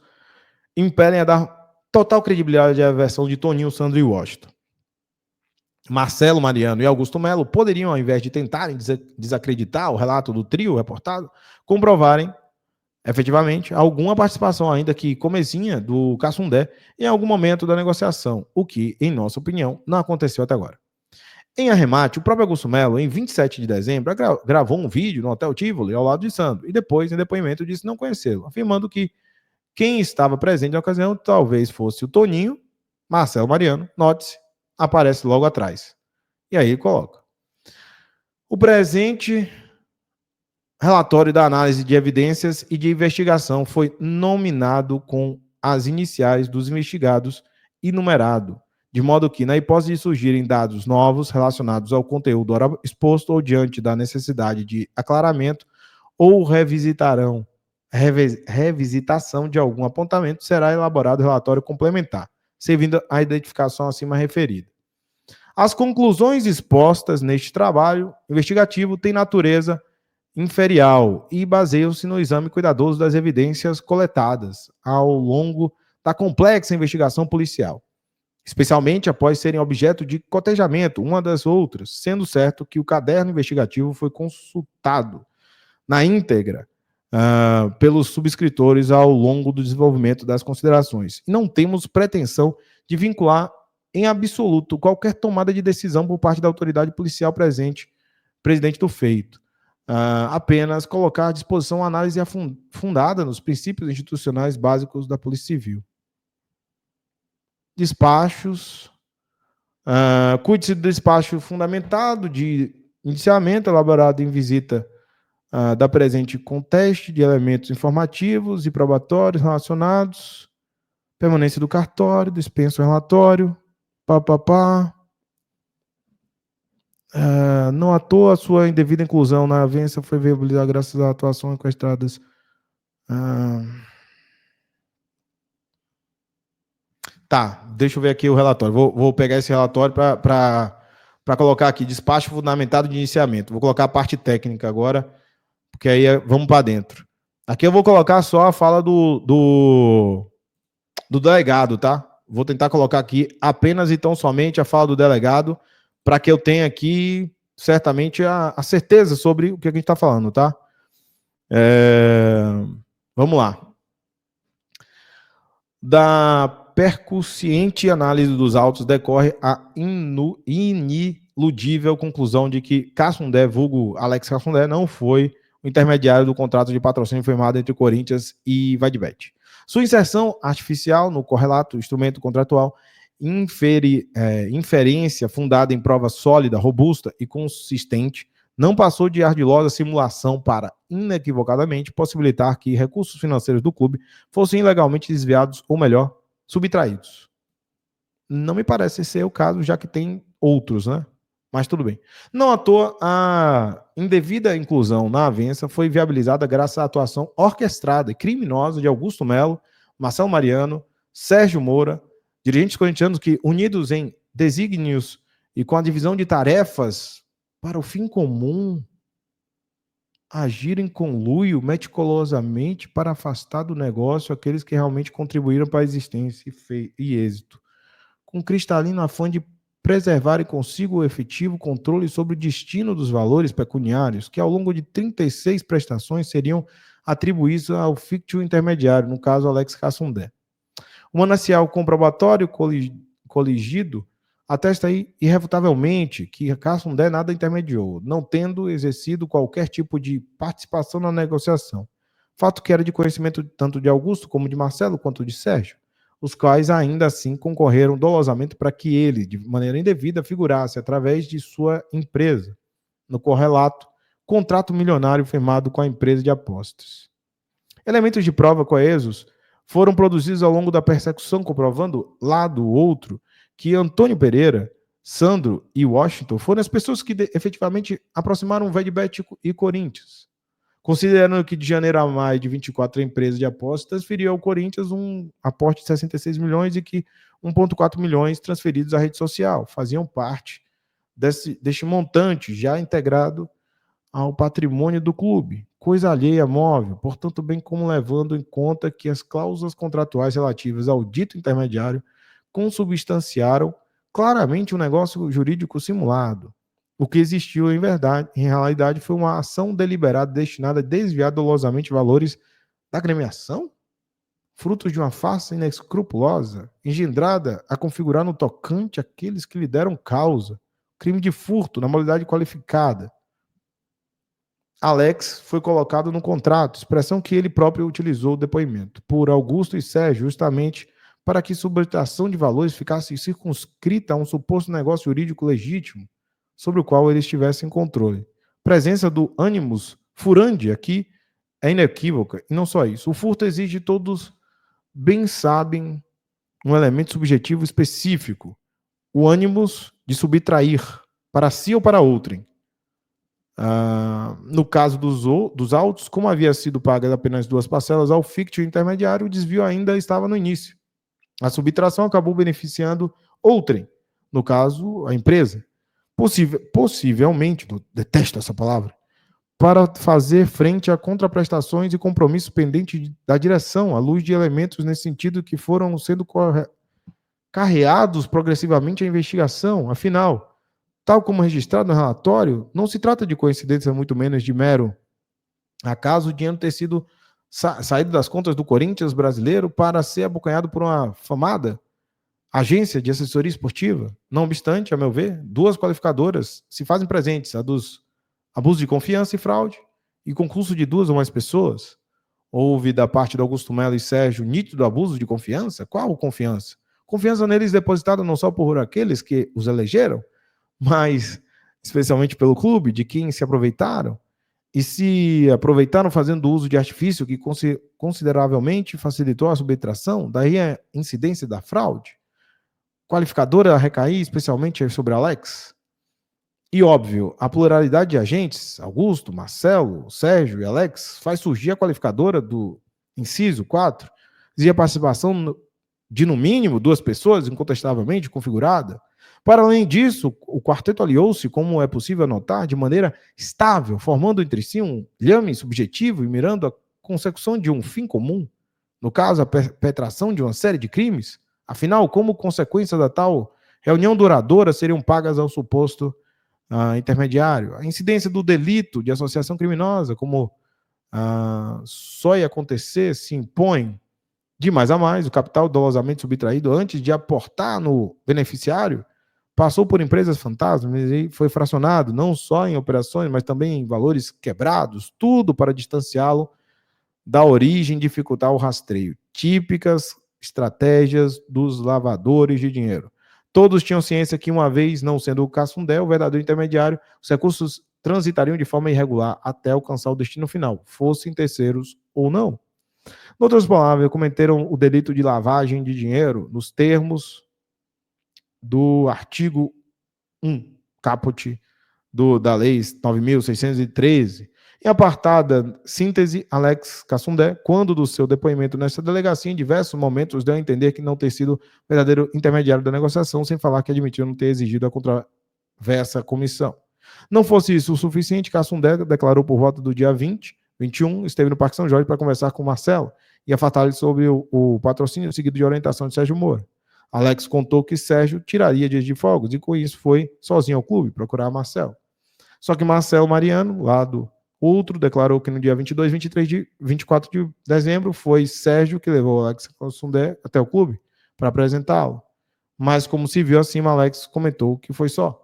impelem a dar total credibilidade à versão de Toninho, Sandro e Washington. Marcelo Mariano e Augusto Melo poderiam, ao invés de tentarem desacreditar o relato do trio reportado, comprovarem, efetivamente, alguma participação, ainda que comezinha, do Cassundé em algum momento da negociação, o que, em nossa opinião, não aconteceu até agora. Em arremate, o próprio Augusto Melo, em 27 de dezembro, gravou um vídeo no Hotel Tivoli ao lado de Sandro e depois, em depoimento, disse não conhecê-lo, afirmando que quem estava presente na ocasião talvez fosse o Toninho, Marcelo Mariano, note-se, aparece logo atrás. E aí ele coloca. O presente relatório da análise de evidências e de investigação foi nominado com as iniciais dos investigados e numerado, de modo que, na hipótese de surgirem dados novos relacionados ao conteúdo ora exposto ou diante da necessidade de aclaramento ou revisitação de algum apontamento, será elaborado relatório complementar, servindo à identificação acima referida. As conclusões expostas neste trabalho investigativo têm natureza inferial e baseiam-se no exame cuidadoso das evidências coletadas ao longo da complexa investigação policial, especialmente após serem objeto de cotejamento uma das outras, sendo certo que o caderno investigativo foi consultado na íntegra pelos subscritores ao longo do desenvolvimento das considerações. Não temos pretensão de vincular em absoluto qualquer tomada de decisão por parte da autoridade policial presidente do feito. Apenas colocar à disposição uma análise fundada nos princípios institucionais básicos da Polícia Civil. Despachos. Cuide-se do despacho fundamentado de Indiciamento elaborado em visita da presente com teste de elementos informativos e probatórios relacionados, permanência do cartório, dispensa o relatório, não à toa a sua indevida inclusão na avença foi viabilizada graças à atuação enquadradas. Tá, deixa eu ver aqui o relatório. Vou pegar esse relatório para colocar aqui, despacho fundamentado de iniciamento. Vou colocar a parte técnica agora, porque aí vamos para dentro. Aqui eu vou colocar só a fala do delegado, tá? Vou tentar colocar aqui apenas e tão somente a fala do delegado, para que eu tenha aqui, certamente, a certeza sobre o que a gente está falando, tá? Vamos lá. Da percussiente análise dos autos decorre a iniludível conclusão de que Cassundé, vulgo Alex Cassundé, não foi o intermediário do contrato de patrocínio firmado entre Corinthians e Vadibet. Sua inserção artificial no correlato, instrumento contratual, inferência fundada em prova sólida, robusta e consistente, não passou de ardilosa simulação para, inequivocadamente, possibilitar que recursos financeiros do clube fossem ilegalmente desviados, ou melhor, subtraídos. Não me parece ser o caso, já que tem outros, né? Mas tudo bem. Não à toa, a indevida inclusão na avença foi viabilizada graças à atuação orquestrada e criminosa de Augusto Melo, Marcelo Mariano, Sérgio Moura, dirigentes corintianos que, unidos em desígnios e com a divisão de tarefas para o fim comum, agirem em conluio meticulosamente para afastar do negócio aqueles que realmente contribuíram para a existência e êxito, com cristalino afã de preservarem consigo o efetivo controle sobre o destino dos valores pecuniários que, ao longo de 36 prestações, seriam atribuídos ao fictício intermediário, no caso Alex Cassundé. O manancial comprobatório coligido atesta irrefutavelmente que Cassundé nada intermediou, não tendo exercido qualquer tipo de participação na negociação. Fato que era de conhecimento tanto de Augusto como de Marcelo quanto de Sérgio, os quais ainda assim concorreram dolosamente para que ele, de maneira indevida, figurasse através de sua empresa, no correlato, contrato milionário firmado com a empresa de apostas. Elementos de prova coesos foram produzidos ao longo da persecução, comprovando, lado outro, que Antônio Pereira, Sandro e Washington foram as pessoas que efetivamente aproximaram o Vadibet e Corinthians, considerando que de janeiro a maio de 24 a empresa de apostas transferiu ao Corinthians um aporte de 66 milhões e que 1,4 milhões transferidos à rede social faziam parte deste montante já integrado ao patrimônio do clube, coisa alheia móvel, portanto, bem como levando em conta que as cláusulas contratuais relativas ao dito intermediário consubstanciaram claramente um negócio jurídico simulado. O que existiu em realidade, foi uma ação deliberada destinada a desviar dolosamente valores da agremiação, frutos de uma farsa inescrupulosa, engendrada a configurar no tocante aqueles que lhe deram causa, crime de furto na modalidade qualificada. Alex foi colocado no contrato, expressão que ele próprio utilizou no depoimento, por Augusto e Sérgio, justamente para que subtração de valores ficasse circunscrita a um suposto negócio jurídico legítimo, sobre o qual eles tivessem controle. Presença do animus furandi aqui é inequívoca, e não só isso. O furto exige, todos bem sabem, um elemento subjetivo específico, o animus de subtrair, para si ou para outrem. No caso dos autos, como havia sido pagas apenas 2 parcelas ao fictício intermediário, o desvio ainda estava no início. A subtração acabou beneficiando outrem, no caso, a empresa. Possivelmente, detesto essa palavra, para fazer frente a contraprestações e compromissos pendentes da direção, à luz de elementos nesse sentido que foram sendo carreados progressivamente à investigação. Afinal, tal como registrado no relatório, não se trata de coincidência, muito menos de mero acaso o dinheiro ter sido saído das contas do Corinthians brasileiro para ser abocanhado por uma famada agência de assessoria esportiva. Não obstante, a meu ver, 2 qualificadoras se fazem presentes, a dos abuso de confiança e fraude, e concurso de 2 ou mais pessoas. Houve da parte de Augusto Melo e Sérgio nítido abuso de confiança? Qual confiança? Confiança neles depositada não só por aqueles que os elegeram, mas especialmente pelo clube, de quem se aproveitaram, e se aproveitaram fazendo uso de artifício que consideravelmente facilitou a subtração, daí a incidência da fraude qualificadora a recair especialmente sobre Alex. E óbvio, a pluralidade de agentes, Augusto, Marcelo, Sérgio e Alex, faz surgir a qualificadora do inciso 4, e a participação de no mínimo 2 pessoas, incontestavelmente configurada. Para além disso, o quarteto aliou-se, como é possível notar, de maneira estável, formando entre si um lhame subjetivo e mirando a consecução de um fim comum, no caso, a perpetração de uma série de crimes. Afinal, como consequência da tal reunião duradoura, seriam pagas ao suposto intermediário. A incidência do delito de associação criminosa, como só ia acontecer, se impõe de mais a mais. O capital dolosamente subtraído antes de aportar no beneficiário passou por empresas fantasmas e foi fracionado não só em operações, mas também em valores quebrados, tudo para distanciá-lo da origem e dificultar o rastreio. Típicas estratégias dos lavadores de dinheiro. Todos tinham ciência que, uma vez não sendo o Cassundé o verdadeiro intermediário, os recursos transitariam de forma irregular até alcançar o destino final, fossem terceiros ou não. Em outras palavras, cometeram o delito de lavagem de dinheiro nos termos do artigo 1, caput da Lei 9.613, em apartada síntese, Alex Cassundé, quando do seu depoimento nesta delegacia, em diversos momentos, deu a entender que não ter sido verdadeiro intermediário da negociação, sem falar que admitiu não ter exigido a controversa comissão. Não fosse isso o suficiente, Cassundé declarou por volta do dia 21, esteve no Parque São Jorge para conversar com Marcelo e afatar-lhe sobre o patrocínio seguido de orientação de Sérgio Moro. Alex contou que Sérgio tiraria dias de folga e com isso foi sozinho ao clube procurar Marcelo. Só que Marcelo Mariano, lá do outro, declarou que no dia 22 e 24 de dezembro foi Sérgio que levou Alex Cassundé até o clube para apresentá-lo. Mas como se viu acima, Alex comentou que foi só.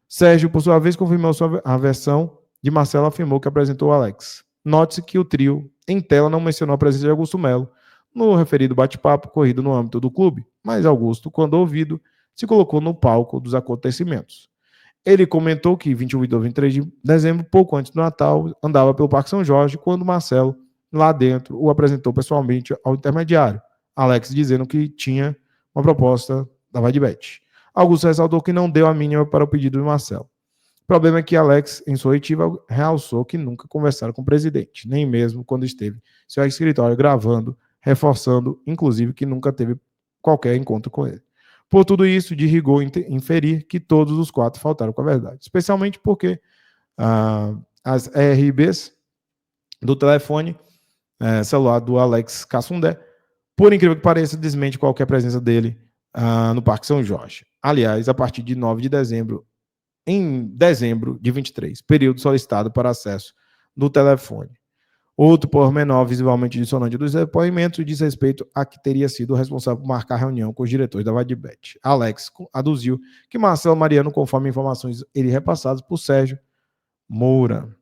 Sérgio, por sua vez, confirmou a versão de Marcelo, afirmou que apresentou Alex. Note-se que o trio, em tela, não mencionou a presença de Augusto Melo no referido bate-papo corrido no âmbito do clube, mas Augusto, quando ouvido, se colocou no palco dos acontecimentos. Ele comentou que 21 e 23 de dezembro, pouco antes do Natal, andava pelo Parque São Jorge, quando Marcelo, lá dentro, o apresentou pessoalmente ao intermediário, Alex dizendo que tinha uma proposta da Vadibet. Augusto ressaltou que não deu a mínima para o pedido de Marcelo. O problema é que Alex, em sua oitiva, realçou que nunca conversaram com o presidente, nem mesmo quando esteve em seu escritório gravando, reforçando, inclusive, que nunca teve qualquer encontro com ele. Por tudo isso, de rigor inferir que todos os 4 faltaram com a verdade, especialmente porque as RBs do telefone celular do Alex Cassundé, por incrível que pareça, desmente qualquer presença dele no Parque São Jorge. Aliás, a partir de 9 de dezembro, em dezembro de 23, período solicitado para acesso do telefone. Outro pormenor visivelmente dissonante dos depoimentos diz respeito a que teria sido o responsável por marcar a reunião com os diretores da Vadibet. Alex aduziu que Marcelo Mariano, conforme informações ele repassadas por Sérgio Moura.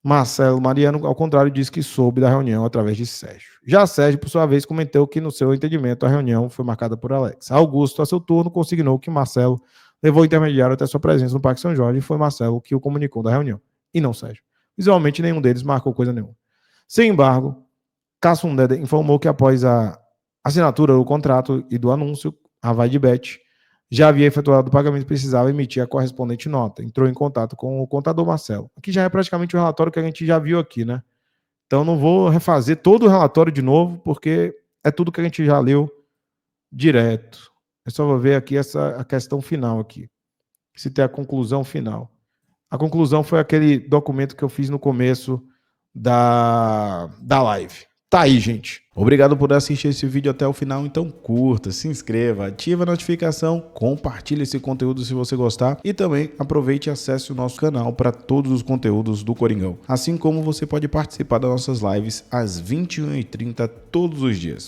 Marcelo Mariano, ao contrário, disse que soube da reunião através de Sérgio. Já Sérgio, por sua vez, comentou que, no seu entendimento, a reunião foi marcada por Alex. Augusto, a seu turno, consignou que Marcelo levou o intermediário até sua presença no Parque São Jorge e foi Marcelo que o comunicou da reunião, e não Sérgio. Visualmente, nenhum deles marcou coisa nenhuma. Sem embargo, Cassundé informou que após a assinatura do contrato e do anúncio, a Vadibet já havia efetuado o pagamento e precisava emitir a correspondente nota. Entrou em contato com o contador Marcelo. Aqui já é praticamente o relatório que a gente já viu aqui, né? Então não vou refazer todo o relatório de novo, porque é tudo que a gente já leu direto. Eu só vou ver aqui a questão final aqui. Se tem a conclusão final. A conclusão foi aquele documento que eu fiz no começo da live. Tá aí, gente. Obrigado por assistir esse vídeo até o final. Então curta, se inscreva, ative a notificação, compartilhe esse conteúdo se você gostar e também aproveite e acesse o nosso canal para todos os conteúdos do Coringão. Assim como você pode participar das nossas lives às 21h30 todos os dias.